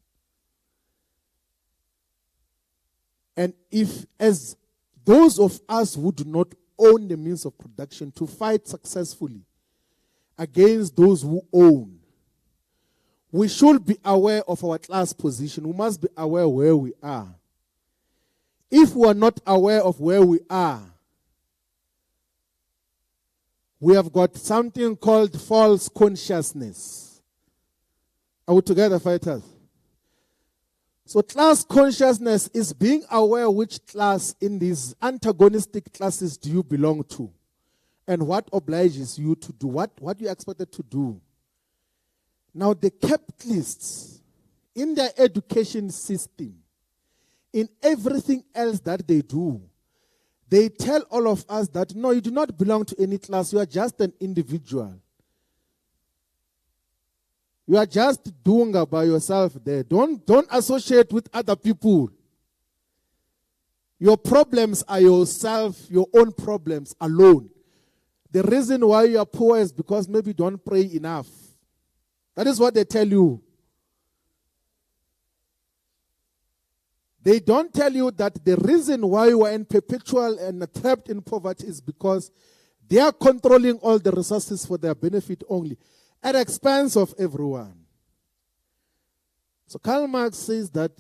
And if, as those of us who do not own the means of production, to fight successfully against those who own, we should be aware of our class position. We must be aware where we are. If we are not aware of where we are, we have got something called false consciousness. Are we together, fighters? So class consciousness is being aware which class in these antagonistic classes do you belong to, and what obliges you to do, what you are expected to do. Now the capitalists, in their education system, in everything else that they do, they tell all of us that, no, you do not belong to any class. You are just an individual. You are just doing by yourself there. Don't associate with other people. Your problems are yourself, your own problems alone. The reason why you are poor is because maybe you don't pray enough. That is what they tell you. They don't tell you that the reason why you are in perpetual and trapped in poverty is because they are controlling all the resources for their benefit only, at the expense of everyone. So Karl Marx says that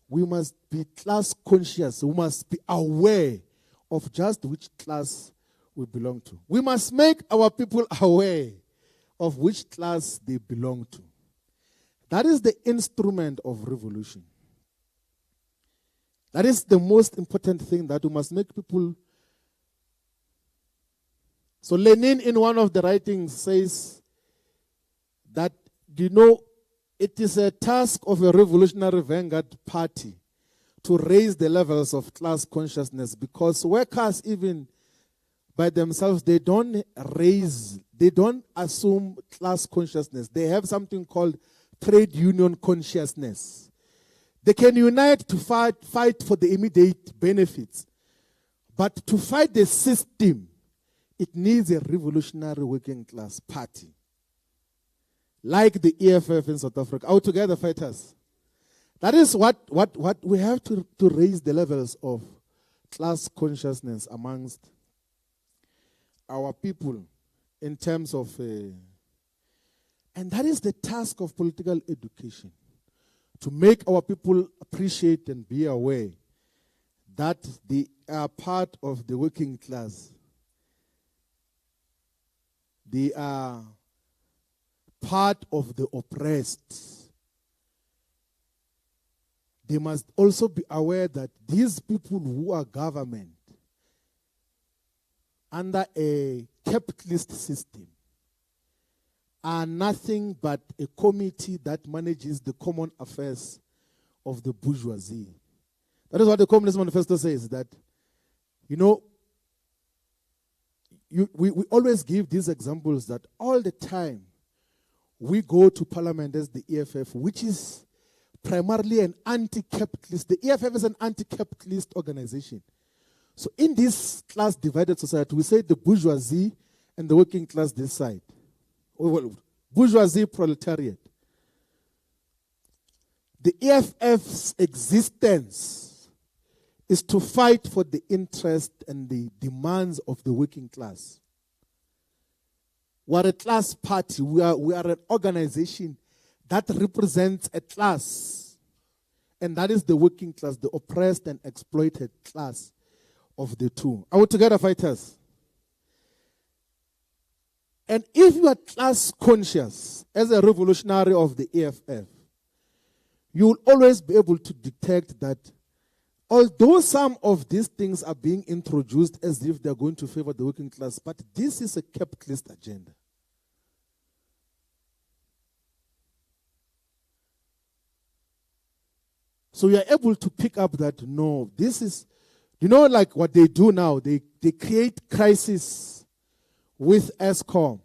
we must be class conscious. We must be aware of just which class we belong to. We must make our people aware of which class they belong to. That is the instrument of revolution. That is the most important thing that we must make people. So Lenin in one of the writings says that, it is a task of a revolutionary vanguard party to raise the levels of class consciousness, because workers, even by themselves, they don't assume class consciousness. They have something called trade union consciousness. They can unite to fight for the immediate benefits. But to fight the system, it needs a revolutionary working class party. Like the EFF in South Africa, our Together Fighters. That is what we have to raise the levels of class consciousness amongst our people in terms of, and that is the task of political education, to make our people appreciate and be aware that they are part of the working class. They are part of the oppressed. They must also be aware that these people who are government under a capitalist system are nothing but a committee that manages the common affairs of the bourgeoisie. That is what the Communist Manifesto says, that, we always give these examples that all the time we go to parliament as the EFF, which is primarily an anti-capitalist. The EFF is an anti-capitalist organization. So in this class-divided society, we say the bourgeoisie and the working class this side. Well, bourgeoisie, proletariat. The EFF's existence is to fight for the interest and the demands of the working class. We are a class party. We are an organization that represents a class. And that is the working class, the oppressed and exploited class of the two. Our Together Fighters. And if you are class conscious as a revolutionary of the EFF, you will always be able to detect that although some of these things are being introduced as if they're going to favor the working class, but this is a capitalist agenda. So you are able to pick up that, no, this is, like what they do now, they create crisis with ESCOM.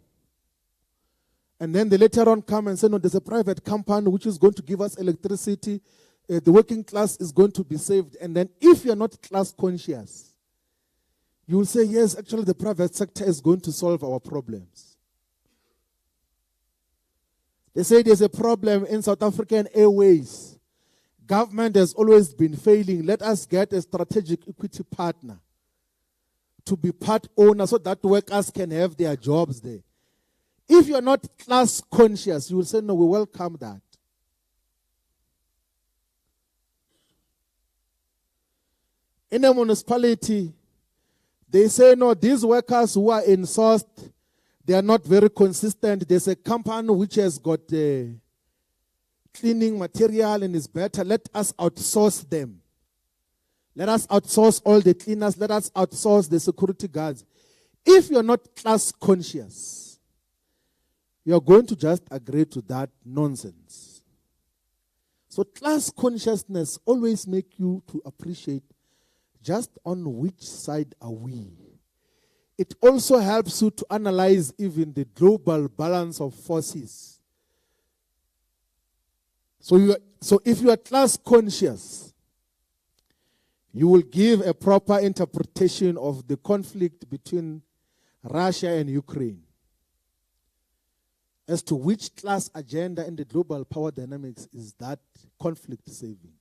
And then they later on come and say, no, there's a private company which is going to give us electricity. The working class is going to be saved. And then if you're not class conscious, you will say, yes, actually the private sector is going to solve our problems. They say there's a problem in South African Airways. Government has always been failing. Let us get a strategic equity partner to be part owner so that workers can have their jobs there. If you're not class conscious, you will say, no, we welcome that. In a municipality, they say, no, these workers who are insourced, they are not very consistent. There's a company which has got cleaning material and is better. Let us outsource them. Let us outsource all the cleaners. Let us outsource the security guards. If you're not class conscious, you're going to just agree to that nonsense. So class consciousness always makes you to appreciate just on which side are we. It also helps you to analyze even the global balance of forces. So if you are class conscious, you will give a proper interpretation of the conflict between Russia and Ukraine as to which class agenda in the global power dynamics is that conflict saving.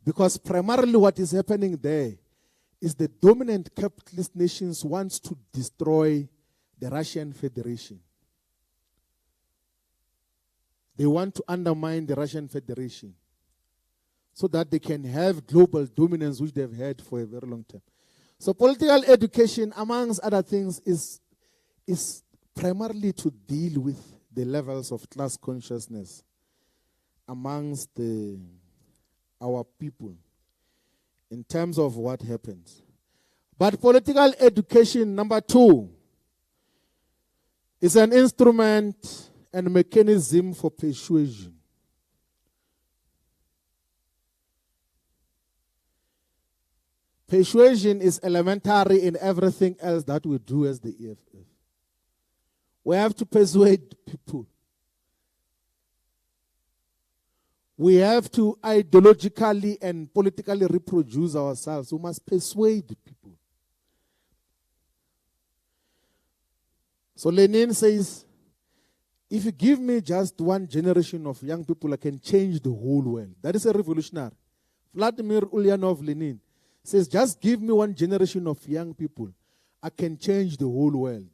Because primarily what is happening there is the dominant capitalist nations wants to destroy the Russian Federation. They want to undermine the Russian Federation so that they can have global dominance, which they've had for a very long time. So political education, amongst other things, is primarily to deal with the levels of class consciousness amongst our people in terms of what happens. But political education, number 2, is an instrument and mechanism for persuasion. Persuasion is elementary in everything else that we do as the EFF. We have to persuade people. We have to ideologically and politically reproduce ourselves. We must persuade people. So Lenin says, if you give me just one generation of young people, I can change the whole world. That is a revolutionary. Vladimir Ulyanov Lenin says, just give me one generation of young people, I can change the whole world.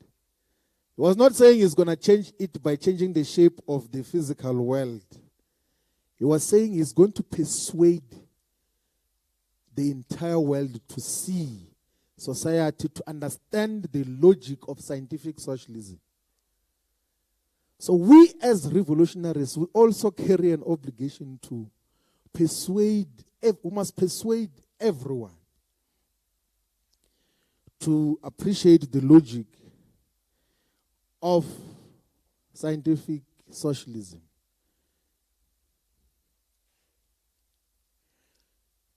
He was not saying he's going to change it by changing the shape of the physical world. He was saying he's going to persuade the entire world to see society, to understand the logic of scientific socialism. So we as revolutionaries, we also carry an obligation to persuade, we must persuade everyone to appreciate the logic of scientific socialism.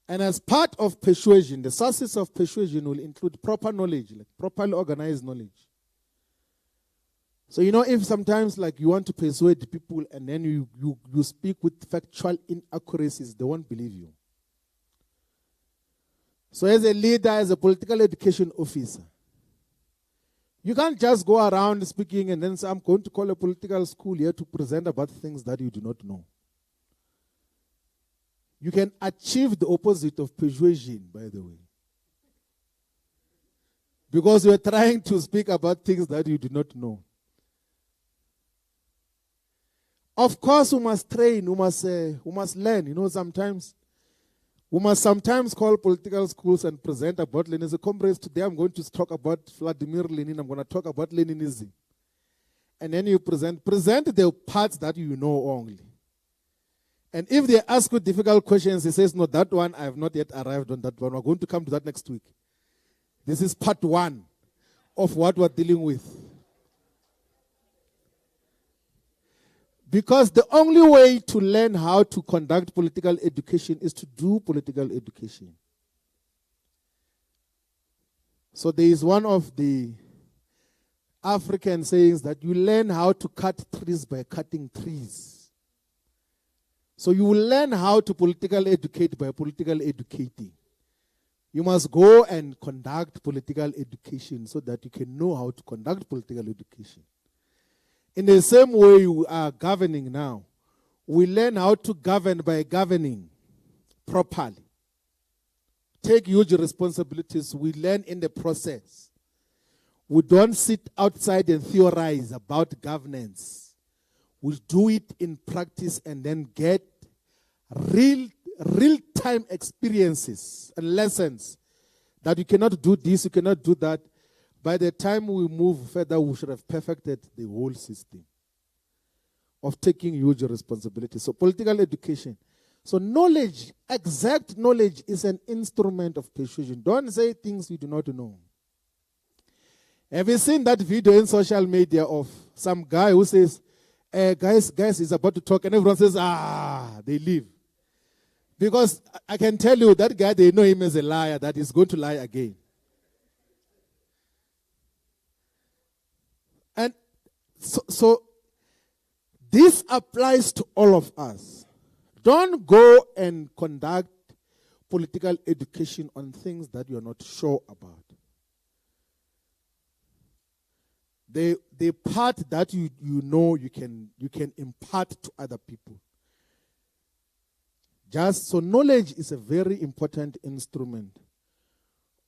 And as part of persuasion, the sources of persuasion will include proper knowledge, like properly organized knowledge. So, if sometimes like you want to persuade people and then you speak with factual inaccuracies, they won't believe you. So as a leader, as a political education officer, you can't just go around speaking and then say, I'm going to call a political school here to present about things that you do not know. You can achieve the opposite of persuasion, by the way. Because you're trying to speak about things that you do not know. Of course, we must train, we must learn. Sometimes we must sometimes call political schools and present about Lenin. As comrades, today I'm going to talk about Vladimir Lenin. I'm going to talk about Leninism. And then you present the parts that you know only. And if they ask you difficult questions, he says, no, that one, I have not yet arrived on that one. We're going to come to that next week. This is part 1 of what we're dealing with. Because the only way to learn how to conduct political education is to do political education. So there is one of the African sayings that you learn how to cut trees by cutting trees. So you will learn how to political educate by political educating. You must go and conduct political education so that you can know how to conduct political education. In the same way we are governing now, we learn how to govern by governing properly. Take huge responsibilities. We learn in the process. We don't sit outside and theorize about governance. We do it in practice and then get real-time experiences and lessons that you cannot do this, you cannot do that. By the time we move further, we should have perfected the whole system of taking huge responsibility. So political education. So knowledge, exact knowledge is an instrument of persuasion. Don't say things you do not know. Have you seen that video in social media of some guy who says, guys, he's about to talk, and everyone says, they leave. Because I can tell you that guy, they know him as a liar, that he's going to lie again. And so this applies to all of us. Don't go and conduct political education on things that you're not sure about. The part that you know you can impart to other people. Just so knowledge is a very important instrument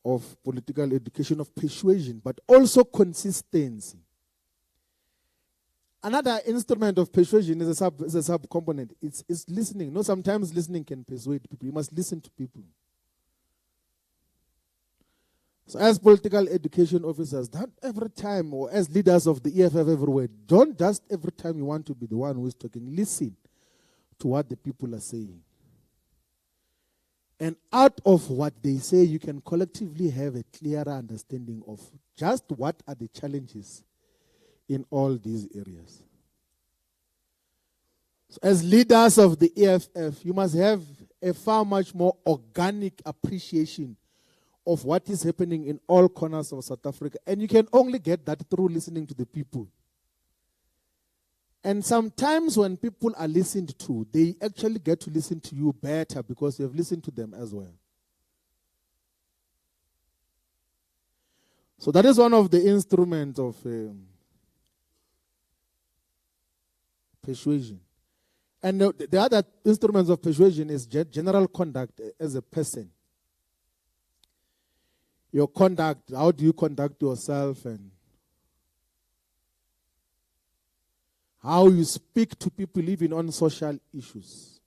of political education, of persuasion, but also consistency. Another instrument of persuasion is a sub-component. It's listening. Sometimes listening can persuade people. You must listen to people. So as political education officers, not every time, or as leaders of the EFF everywhere, don't just every time you want to be the one who is talking. Listen to what the people are saying. And out of what they say, you can collectively have a clearer understanding of just what are the challenges in all these areas. So as leaders of the EFF, you must have a far much more organic appreciation of what is happening in all corners of South Africa. And you can only get that through listening to the people. And sometimes when people are listened to, they actually get to listen to you better because you have listened to them as well. So that is one of the instruments of persuasion. And the other instruments of persuasion is general conduct as a person. Your conduct, how do you conduct yourself, and how you speak to people even on social issues.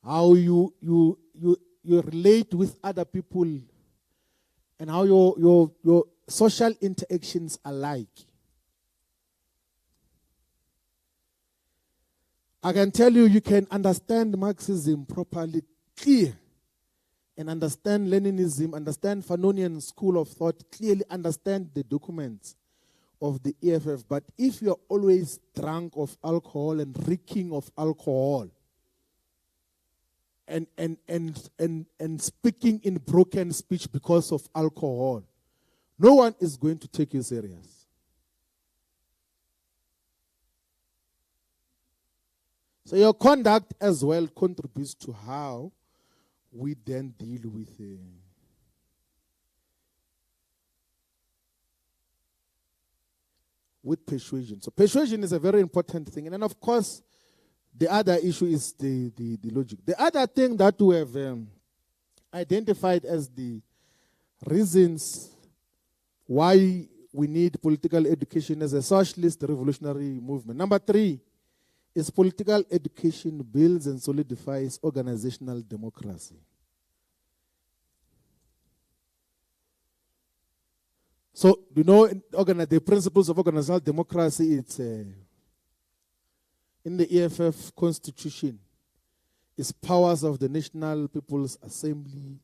How you relate with other people, and how your social interactions are like. I can tell you, you can understand Marxism properly, clear, and understand Leninism, understand Fanonian school of thought, clearly understand the documents of the EFF. But if you're always drunk of alcohol and reeking of alcohol, and speaking in broken speech because of alcohol, no one is going to take you serious. So your conduct as well contributes to how we then deal with persuasion. So persuasion is a very important thing. And then, of course, the other issue is the logic. The other thing that we have identified as the reasons why we need political education as a socialist revolutionary movement. Number 3 is political education builds and solidifies organizational democracy. So, you know, the principles of organizational democracy, it's in the EFF constitution, is powers of the National People's Assembly,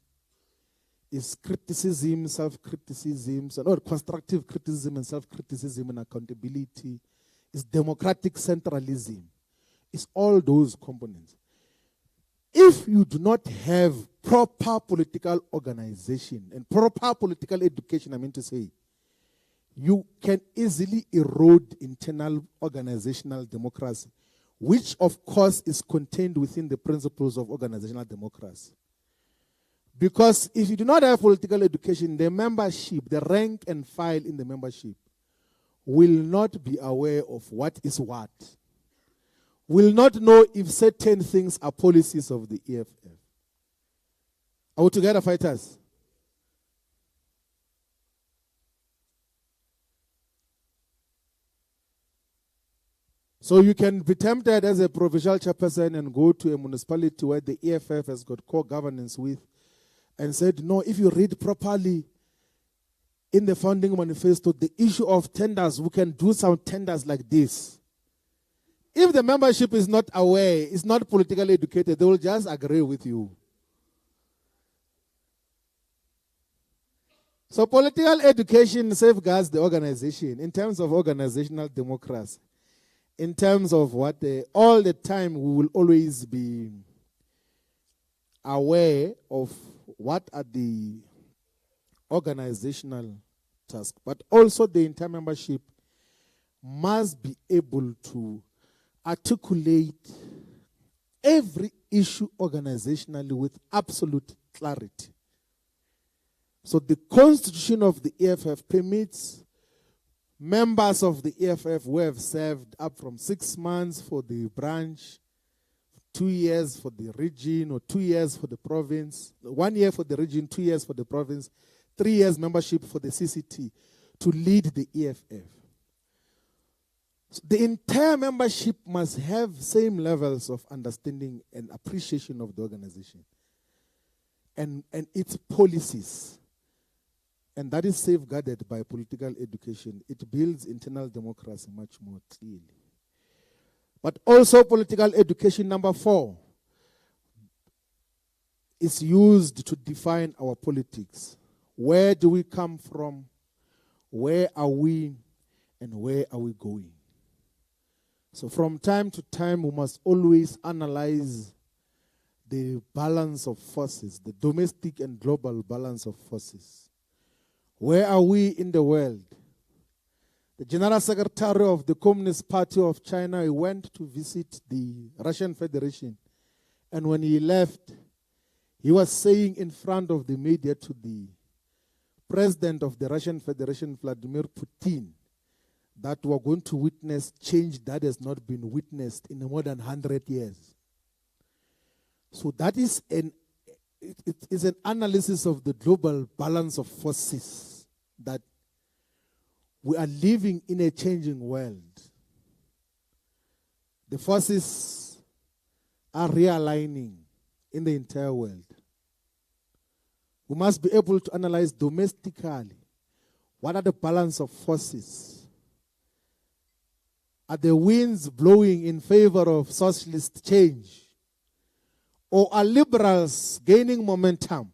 is criticism, self-criticism, or constructive criticism and self-criticism and accountability, is democratic centralism. It's all those components. If you do not have proper political organization and proper political education, I mean to say, you can easily erode internal organizational democracy, which of course is contained within the principles of organizational democracy. Because if you do not have political education, the membership, the rank and file in the membership, will not be aware of what is what. Will not know if certain things are policies of the EFF. Are we together, fighters? So you can be tempted as a provincial chairperson and go to a municipality where the EFF has got core governance with, and said, no, if you read properly in the founding manifesto, the issue of tenders, we can do some tenders like this. If the membership is not aware, is not politically educated, they will just agree with you. So political education safeguards the organization in terms of organizational democracy. In terms of what all the time we will always be aware of what are the organizational tasks. But also the entire membership must be able to articulate every issue organizationally with absolute clarity. So the constitution of the EFF permits members of the EFF who have served up from 6 months for the branch, 2 years for the region, or 2 years for the province, 1 year for the region, 2 years for the province, 3 years membership for the CCT, to lead the EFF. So the entire membership must have same levels of understanding and appreciation of the organization and its policies. And that is safeguarded by political education. It builds internal democracy much more clearly. But also political education, number 4, is used to define our politics. Where do we come from? Where are we? And where are we going? So from time to time, we must always analyze the balance of forces, the domestic and global balance of forces. Where are we in the world? The General Secretary of the Communist Party of China, he went to visit the Russian Federation. And when he left, he was saying in front of the media to the President of the Russian Federation, Vladimir Putin, that we're going to witness change that has not been witnessed in more than 100 years. So that is it is an analysis of the global balance of forces, that we are living in a changing world. The forces are realigning in the entire world. We must be able to analyze domestically what are the balance of forces. Are the winds blowing in favor of socialist change? Or are liberals gaining momentum?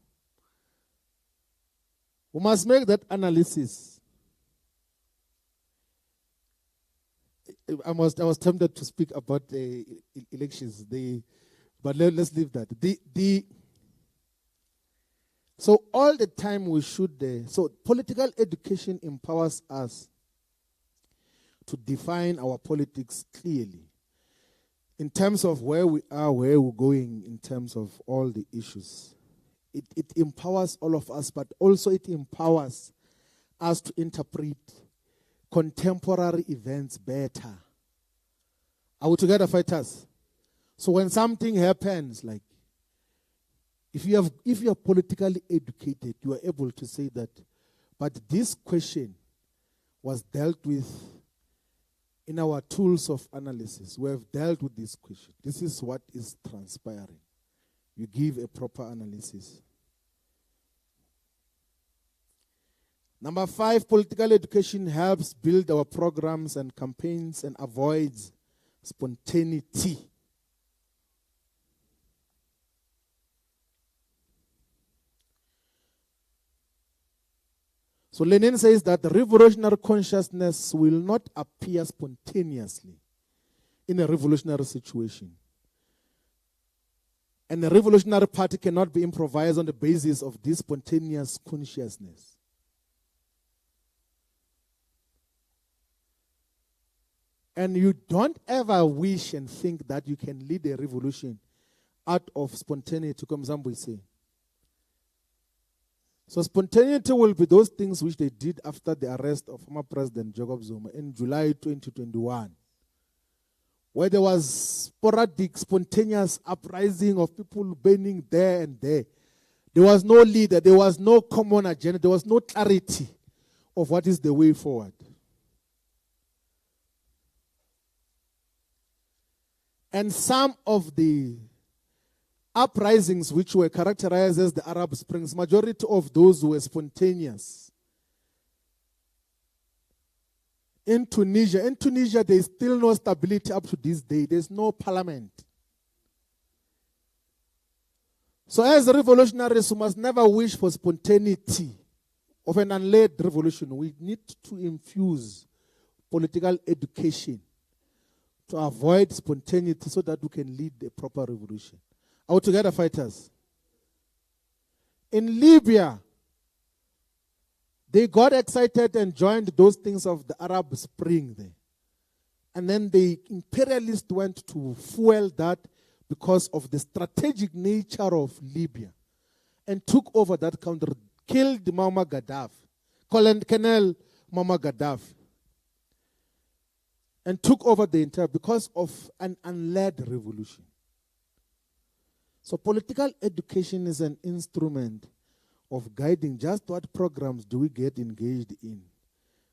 We must make that analysis. I was tempted to speak about the elections, but let's leave that. So all the time we should, so political education empowers us to define our politics clearly in terms of where we are, where we're going, in terms of all the issues. It empowers all of us, but also it empowers us to interpret contemporary events better. Are we together, fighters? So when something happens, like if you are politically educated, you are able to say that, but this question was dealt with in our tools of analysis. We have dealt with this question. This is what is transpiring. You give a proper analysis. Number 5, political education helps build our programs and campaigns and avoids spontaneity. So Lenin says that revolutionary consciousness will not appear spontaneously in a revolutionary situation. And a revolutionary party cannot be improvised on the basis of this spontaneous consciousness. And you don't ever wish and think that you can lead a revolution out of spontaneity, comme Zambo say. So spontaneity will be those things which they did after the arrest of former President Jacob Zuma in July 2021, where there was sporadic, spontaneous uprising of people burning there and there. There was no leader, there was no common agenda, there was no clarity of what is the way forward. And some of the uprisings which were characterized as the Arab Springs, majority of those were spontaneous. In Tunisia, there is still no stability up to this day. There's no parliament. So as revolutionaries, we must never wish for spontaneity of an unled revolution. We need to infuse political education to avoid spontaneity so that we can lead a proper revolution. Are we together, fighters? In Libya, they got excited and joined those things of the Arab Spring there. And then the imperialists went to fuel that because of the strategic nature of Libya and took over that country, killed Muammar Gaddafi, Colonel Muammar Gaddafi, and took over the entire because of an unled revolution. So political education is an instrument of guiding just what programs do we get engaged in,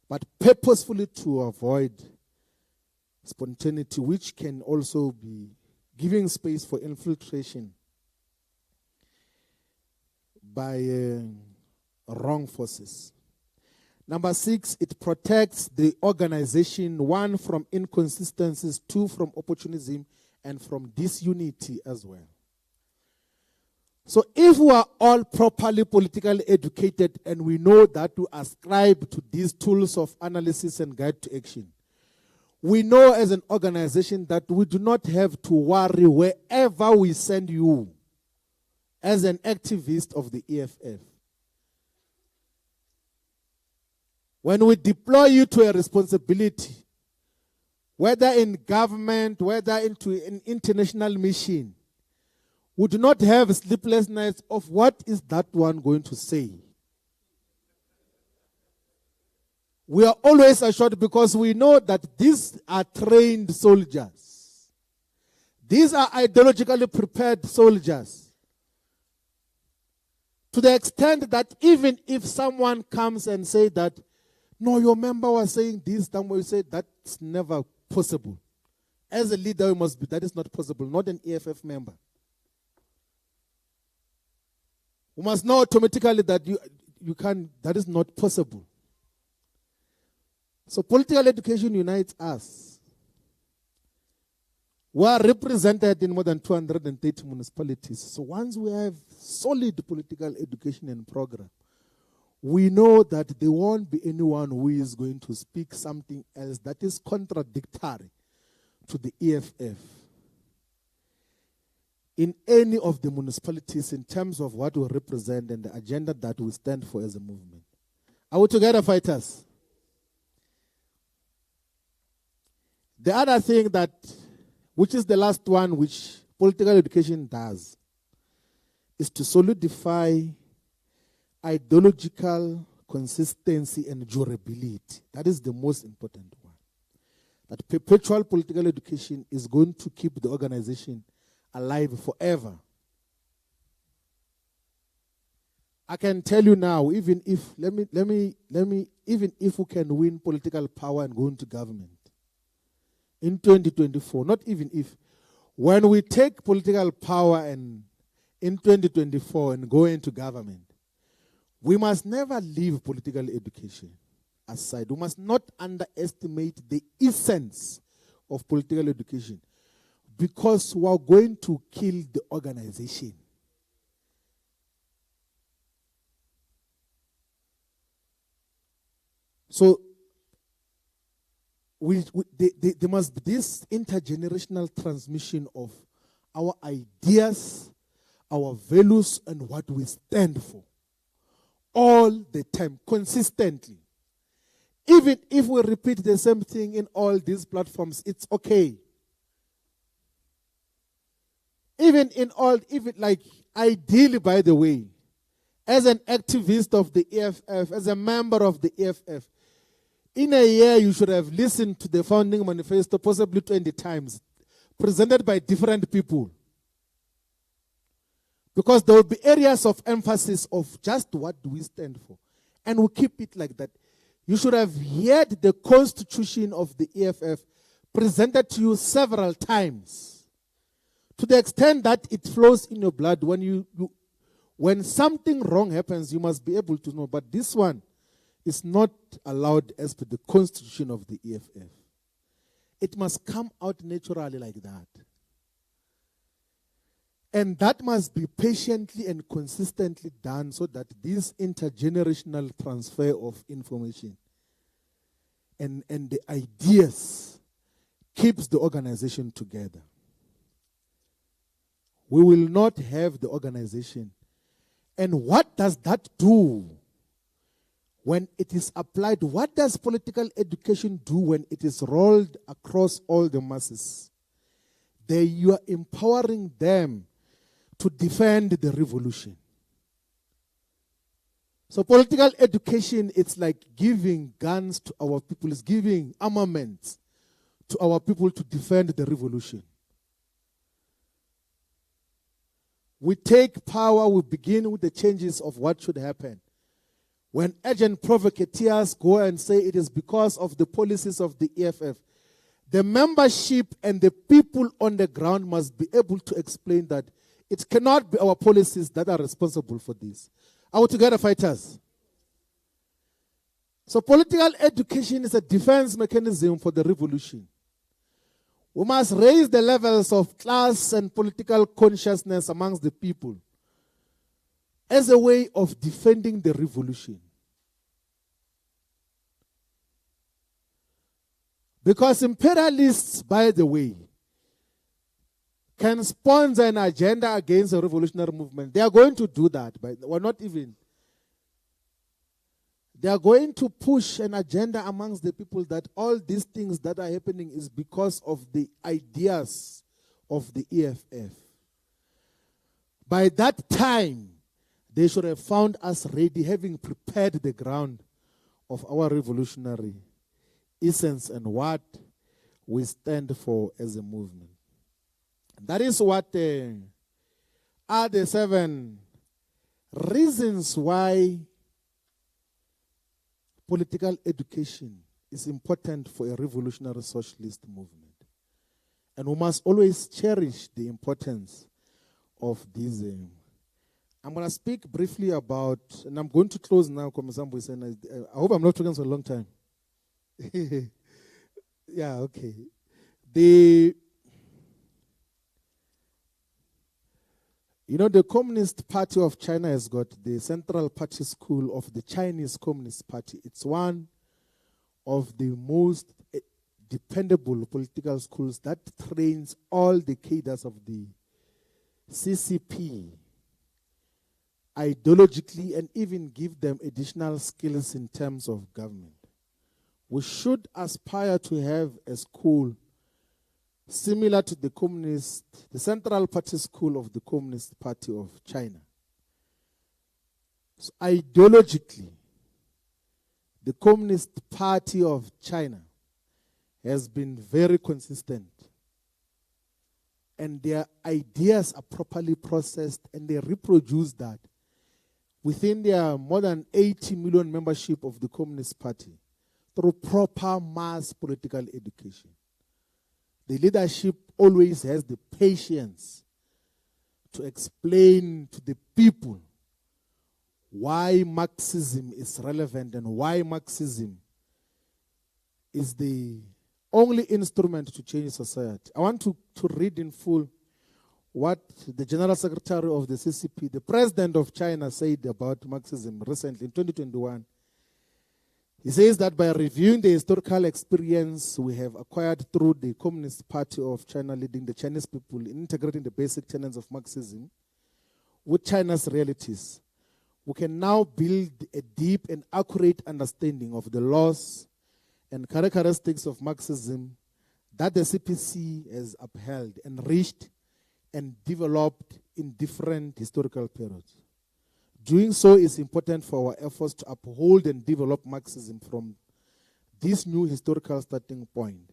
but purposefully to avoid spontaneity, which can also be giving space for infiltration by wrong forces. Number 6, it protects the organization, 1, from inconsistencies, 2, from opportunism, and from disunity as well. So if we are all properly politically educated and we know that to ascribe to these tools of analysis and guide to action, we know as an organization that we do not have to worry wherever we send you as an activist of the EFF. When we deploy you to a responsibility, whether in government, whether into an international mission, we do not have sleepless nights of what is that one going to say. We are always assured because we know that these are trained soldiers. These are ideologically prepared soldiers. To the extent that even if someone comes and say that, no, your member was saying this, then we say that's never possible. As a leader, you must be, that is not possible, not an EFF member. We must know automatically that you can, that is not possible. So political education unites us. We are represented in more than 230 municipalities. So once we have solid political education and program, we know that there won't be anyone who is going to speak something else that is contradictory to the EFF in any of the municipalities in terms of what we represent and the agenda that we stand for as a movement. Are we together, fighters? The other thing that, which is the last one which political education does, is to solidify ideological consistency and durability. That is the most important one. That perpetual political education is going to keep the organization alive forever. I can tell you now, even if even if we can win political power and go into government in 2024, not even if, when we take political power and in 2024 and go into government, we must never leave political education aside. We must not underestimate the essence of political education, because we are going to kill the organization. So there must be this intergenerational transmission of our ideas, our values, and what we stand for all the time, consistently. Even if we repeat the same thing in all these platforms, it's okay. Even like ideally, by the way, as an activist of the EFF, as a member of the EFF, in a year you should have listened to the founding manifesto possibly 20 times, presented by different people. Because there will be areas of emphasis of just what do we stand for. And we keep it like that. You should have heard the constitution of the EFF presented to you several times, to the extent that it flows in your blood. When something wrong happens, you must be able to know. But this one is not allowed as per the constitution of the EFF. It must come out naturally like that. And that must be patiently and consistently done so that this intergenerational transfer of information and the ideas keeps the organization together. We will not have the organization. And what does that do when it is applied? What does political education do when it is rolled across all the masses? You are empowering them to defend the revolution. So political education, it's like giving guns to our people. It's giving armaments to our people to defend the revolution. We take power, we begin with the changes of what should happen. When agent provocateurs go and say it is because of the policies of the EFF, the membership and the people on the ground must be able to explain that it cannot be our policies that are responsible for this. Are we together, fighters? So political education is a defense mechanism for the revolution. We must raise the levels of class and political consciousness amongst the people as a way of defending the revolution. Because imperialists, by the way, can sponsor an agenda against a revolutionary movement. They are going to do that, but or not even. They are going to push an agenda amongst the people that all these things that are happening is because of the ideas of the EFF. By that time, they should have found us ready, having prepared the ground of our revolutionary essence and what we stand for as a movement. That is what are the 7 reasons why political education is important for a revolutionary socialist movement. And we must always cherish the importance of these. I'm going to speak briefly about, and I'm going to close now, I hope I'm not talking for a long time. Yeah, okay. The Communist Party of China has got the Central Party School of the Chinese Communist Party. It's one of the most dependable political schools that trains all the cadres of the CCP ideologically and even give them additional skills in terms of government. We should aspire to have a school similar to the Central Party School of the Communist Party of China. So ideologically, the Communist Party of China has been very consistent. And their ideas are properly processed and they reproduce that within their more than 80 million membership of the Communist Party through proper mass political education. The leadership always has the patience to explain to the people why Marxism is relevant and why Marxism is the only instrument to change society. I want to read in full what the General Secretary of the CCP, the President of China, said about Marxism recently in 2021. He says that by reviewing the historical experience we have acquired through the Communist Party of China leading the Chinese people in integrating the basic tenets of Marxism with China's realities, we can now build a deep and accurate understanding of the laws and characteristics of Marxism that the CPC has upheld, enriched, and developed in different historical periods. Doing so is important for our efforts to uphold and develop Marxism from this new historical starting point.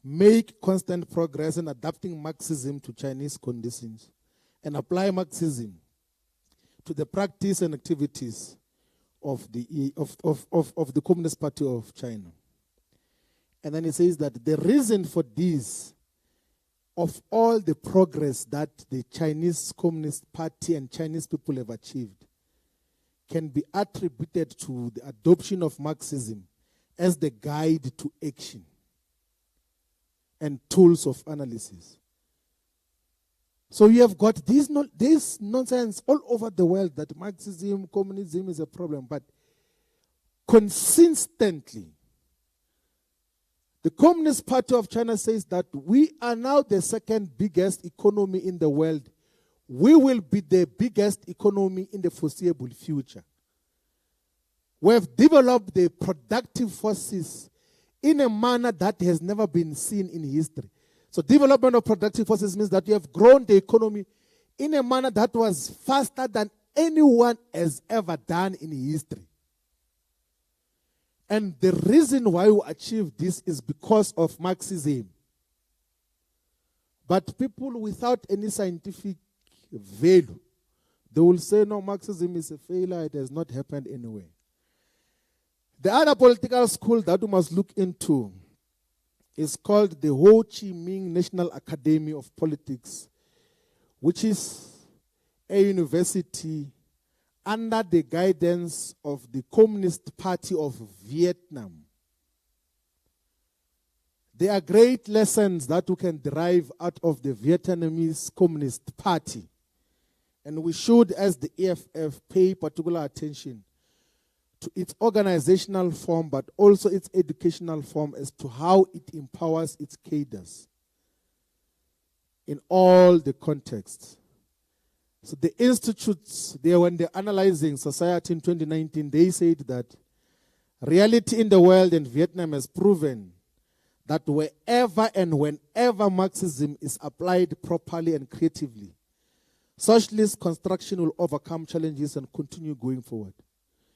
Make constant progress in adapting Marxism to Chinese conditions and apply Marxism to the practice and activities of the Communist Party of China. And then it says that the reason for this, of all the progress that the Chinese Communist Party and Chinese people have achieved, can be attributed to the adoption of Marxism as the guide to action and tools of analysis. So you have got this nonsense all over the world that Marxism, communism is a problem, but consistently, the Communist Party of China says that we are now the second biggest economy in the world. We will be the biggest economy in the foreseeable future. We have developed the productive forces in a manner that has never been seen in history. So development of productive forces means that you have grown the economy in a manner that was faster than anyone has ever done in history. And the reason why we achieved this is because of Marxism. But people without any scientific value, they will say, no, Marxism is a failure, it has not happened anywhere. The other political school that we must look into is called the Ho Chi Minh National Academy of Politics, which is a university under the guidance of the Communist Party of Vietnam. There are great lessons that we can derive out of the Vietnamese Communist Party And we should, as the EFF, pay particular attention to its organizational form, but also its educational form as to how it empowers its cadres in all the contexts. So the institutes, when they're analyzing society in 2019, they said that reality in the world and Vietnam has proven that wherever and whenever Marxism is applied properly and creatively, socialist construction will overcome challenges and continue going forward.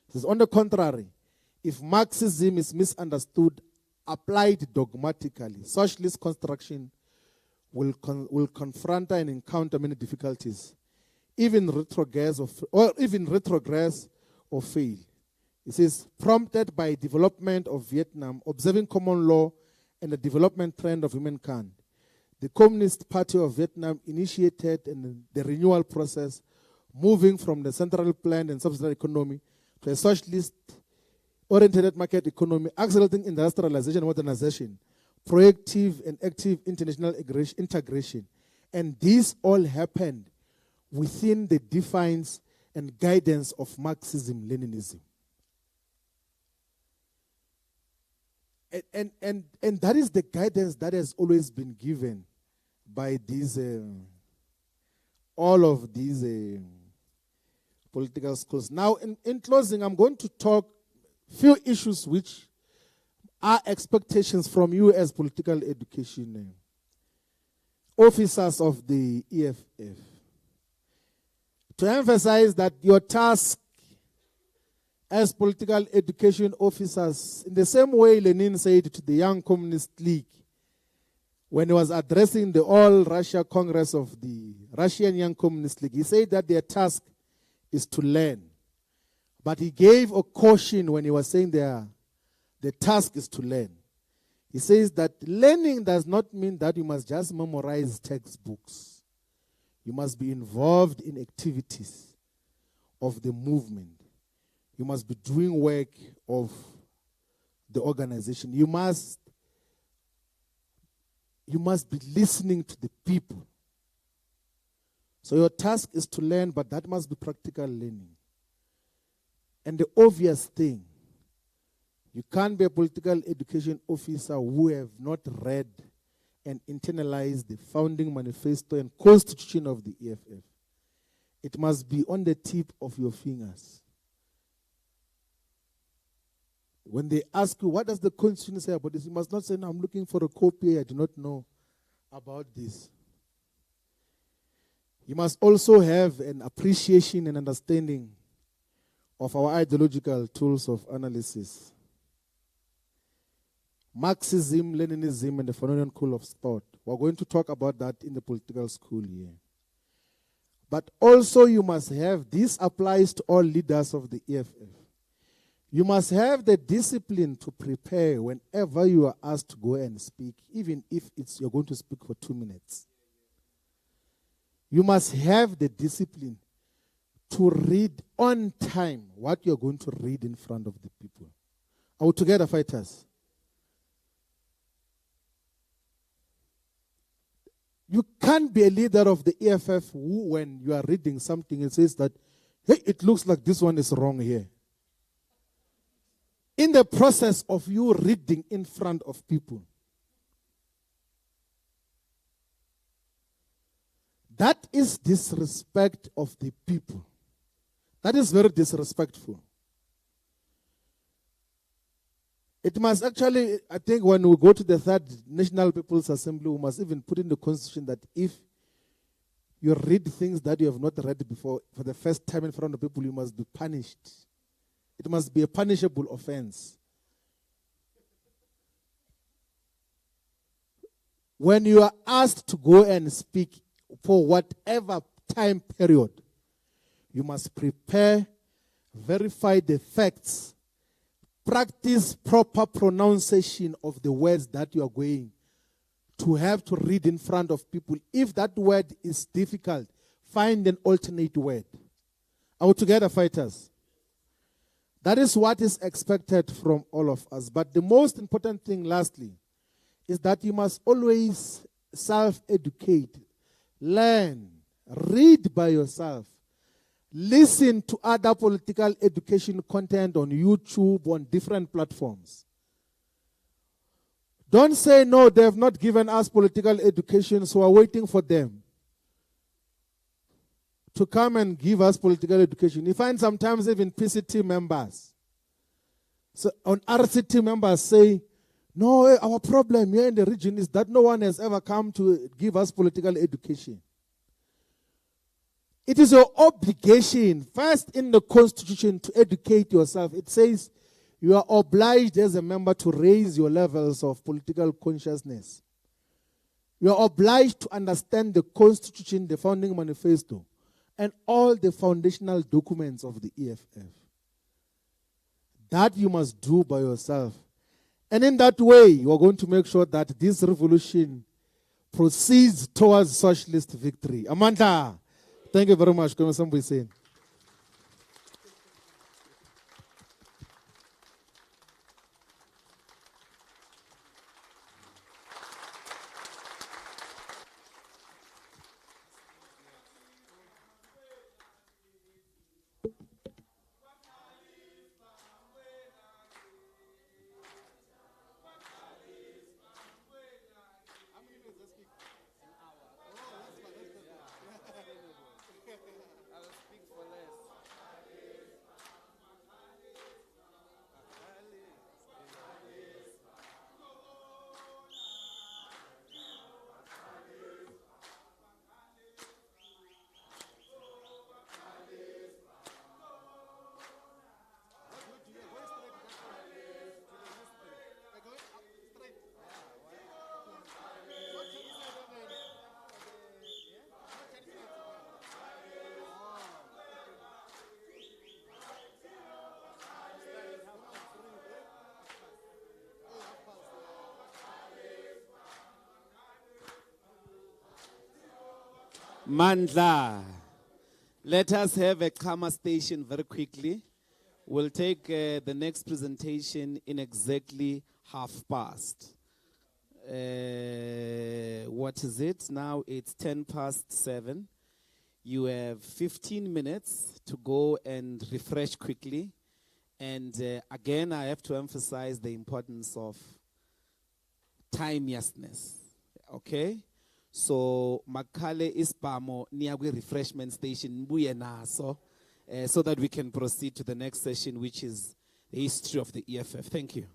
It says, on the contrary, if Marxism is misunderstood, applied dogmatically, socialist construction will confront and encounter many difficulties, even retrogress or fail. It says, prompted by development of Vietnam, observing common law and the development trend of humankind, the Communist Party of Vietnam initiated the renewal process, moving from the central planned and subsidized economy to a socialist-oriented market economy, accelerating industrialization and modernization, proactive and active international integration. And this all happened within the defines and guidance of Marxism-Leninism. And that is the guidance that has always been given by these, all of these political schools. Now, in closing, I'm going to talk few issues which are expectations from you as political education officers of the EFF. To emphasize that your task as political education officers, in the same way Lenin said to the Young Communist League when he was addressing the All-Russia Congress of the Russian Young Communist League, he said that their task is to learn. But he gave a caution when he was saying the task is to learn. He says that learning does not mean that you must just memorize textbooks. You must be involved in activities of the movement. You must be doing work of the organization. You must be listening to the people. So your task is to learn, but that must be practical learning. And the obvious thing, you can't be a political education officer who have not read and internalized the founding manifesto and constitution of the EFF. It must be on the tip of your fingers. When they ask you, what does the Constitution say about this? You must not say, no, I'm looking for a copy, I do not know about this. You must also have an appreciation and understanding of our ideological tools of analysis. Marxism, Leninism, and the Fanonian school of thought. We're going to talk about that in the political school here. But also you must have, this applies to all leaders of the EFF. You must have the discipline to prepare whenever you are asked to go and speak, even if you're going to speak for 2 minutes. You must have the discipline to read on time what you're going to read in front of the people. Are we together, fighters? You can't be a leader of the EFF who, when you are reading something, it says that, hey, it looks like this one is wrong here. In the process of you reading in front of people, that is disrespect of the people. That is very disrespectful. It must actually, I think when we go to the Third National People's Assembly, we must even put in the Constitution that if you read things that you have not read before for the first time in front of people, you must be punished. It must be a punishable offense. When you are asked to go and speak for whatever time period, you must prepare, verify the facts, practice proper pronunciation of the words that you are going to have to read in front of people. If that word is difficult, find an alternate word. Are we together, fighters? That is what is expected from all of us. But the most important thing, lastly, is that you must always self-educate, learn, read by yourself, Listen to other political education content on YouTube, on different platforms. Don't say, no, they have not given us political education, so we're waiting for them to come and give us political education. You find sometimes even PCT members, so on RCT members say, no, our problem here in the region is that no one has ever come to give us political education. It is your obligation, first in the Constitution, to educate yourself. It says you are obliged as a member to raise your levels of political consciousness. You are obliged to understand the Constitution, the Founding Manifesto, and all the foundational documents of the EFF. That you must do by yourself. And in that way, you are going to make sure that this revolution proceeds towards socialist victory. Amanda, thank you very much. Mandla. Let us have a Kama station very quickly. We'll take the next presentation in exactly past. What is it? Now it's 7:10. You have 15 minutes to go and refresh quickly. And again, I have to emphasize the importance of timeousness. Okay? So, Makale Ispamo Niagwe refreshment station, so that we can proceed to the next session, which is the history of the EFF. Thank you.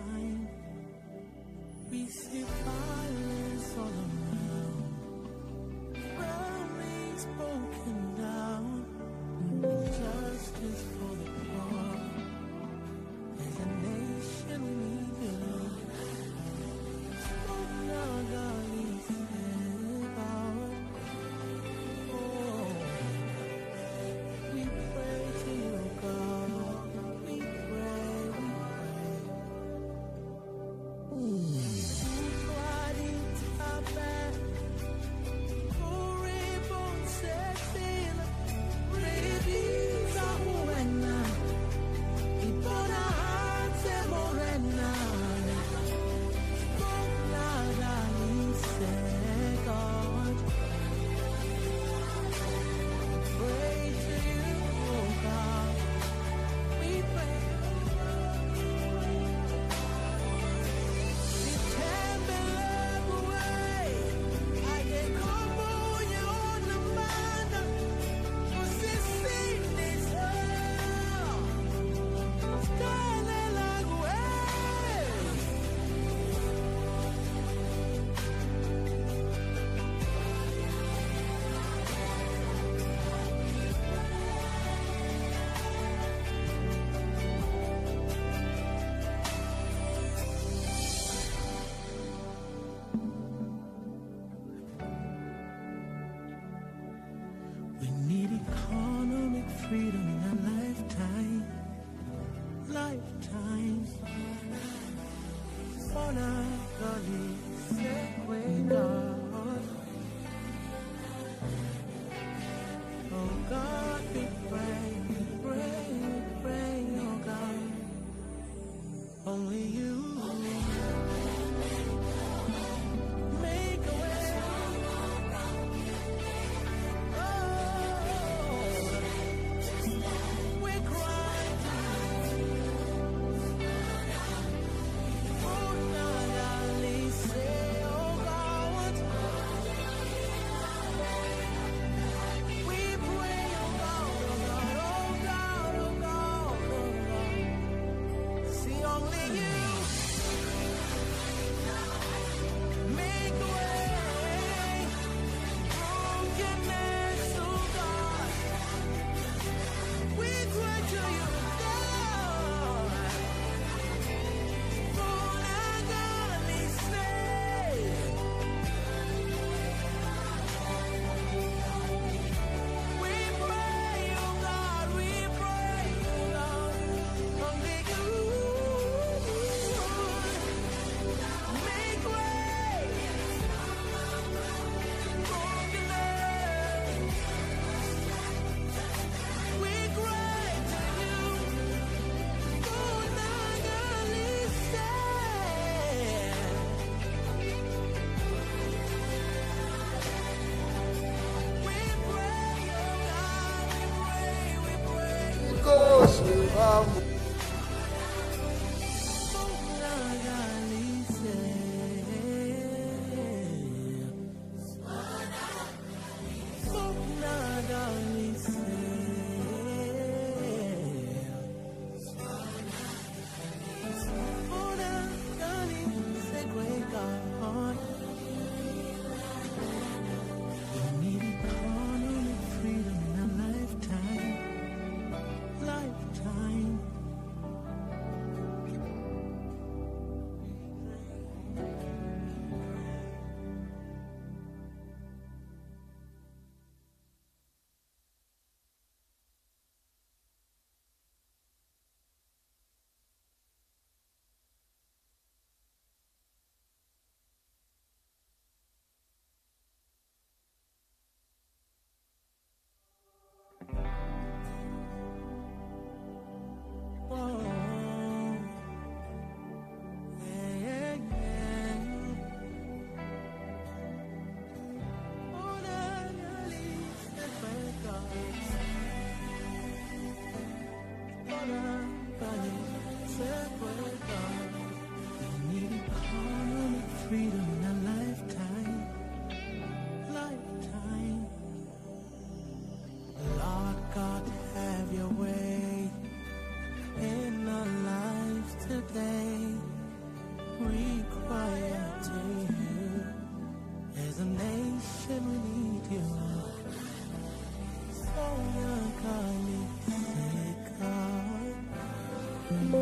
time. We see violence all around. Families broken down. No justice for the poor. As a nation we need you. Oh, now God is God. Oh, we pray to you, God. We pray, we need economic freedom in a lifetime. Lifetime. For now, God is way God. Oh God, we pray, oh God. Only you make a way. We cry to you. Oh, now, say, oh God. Thank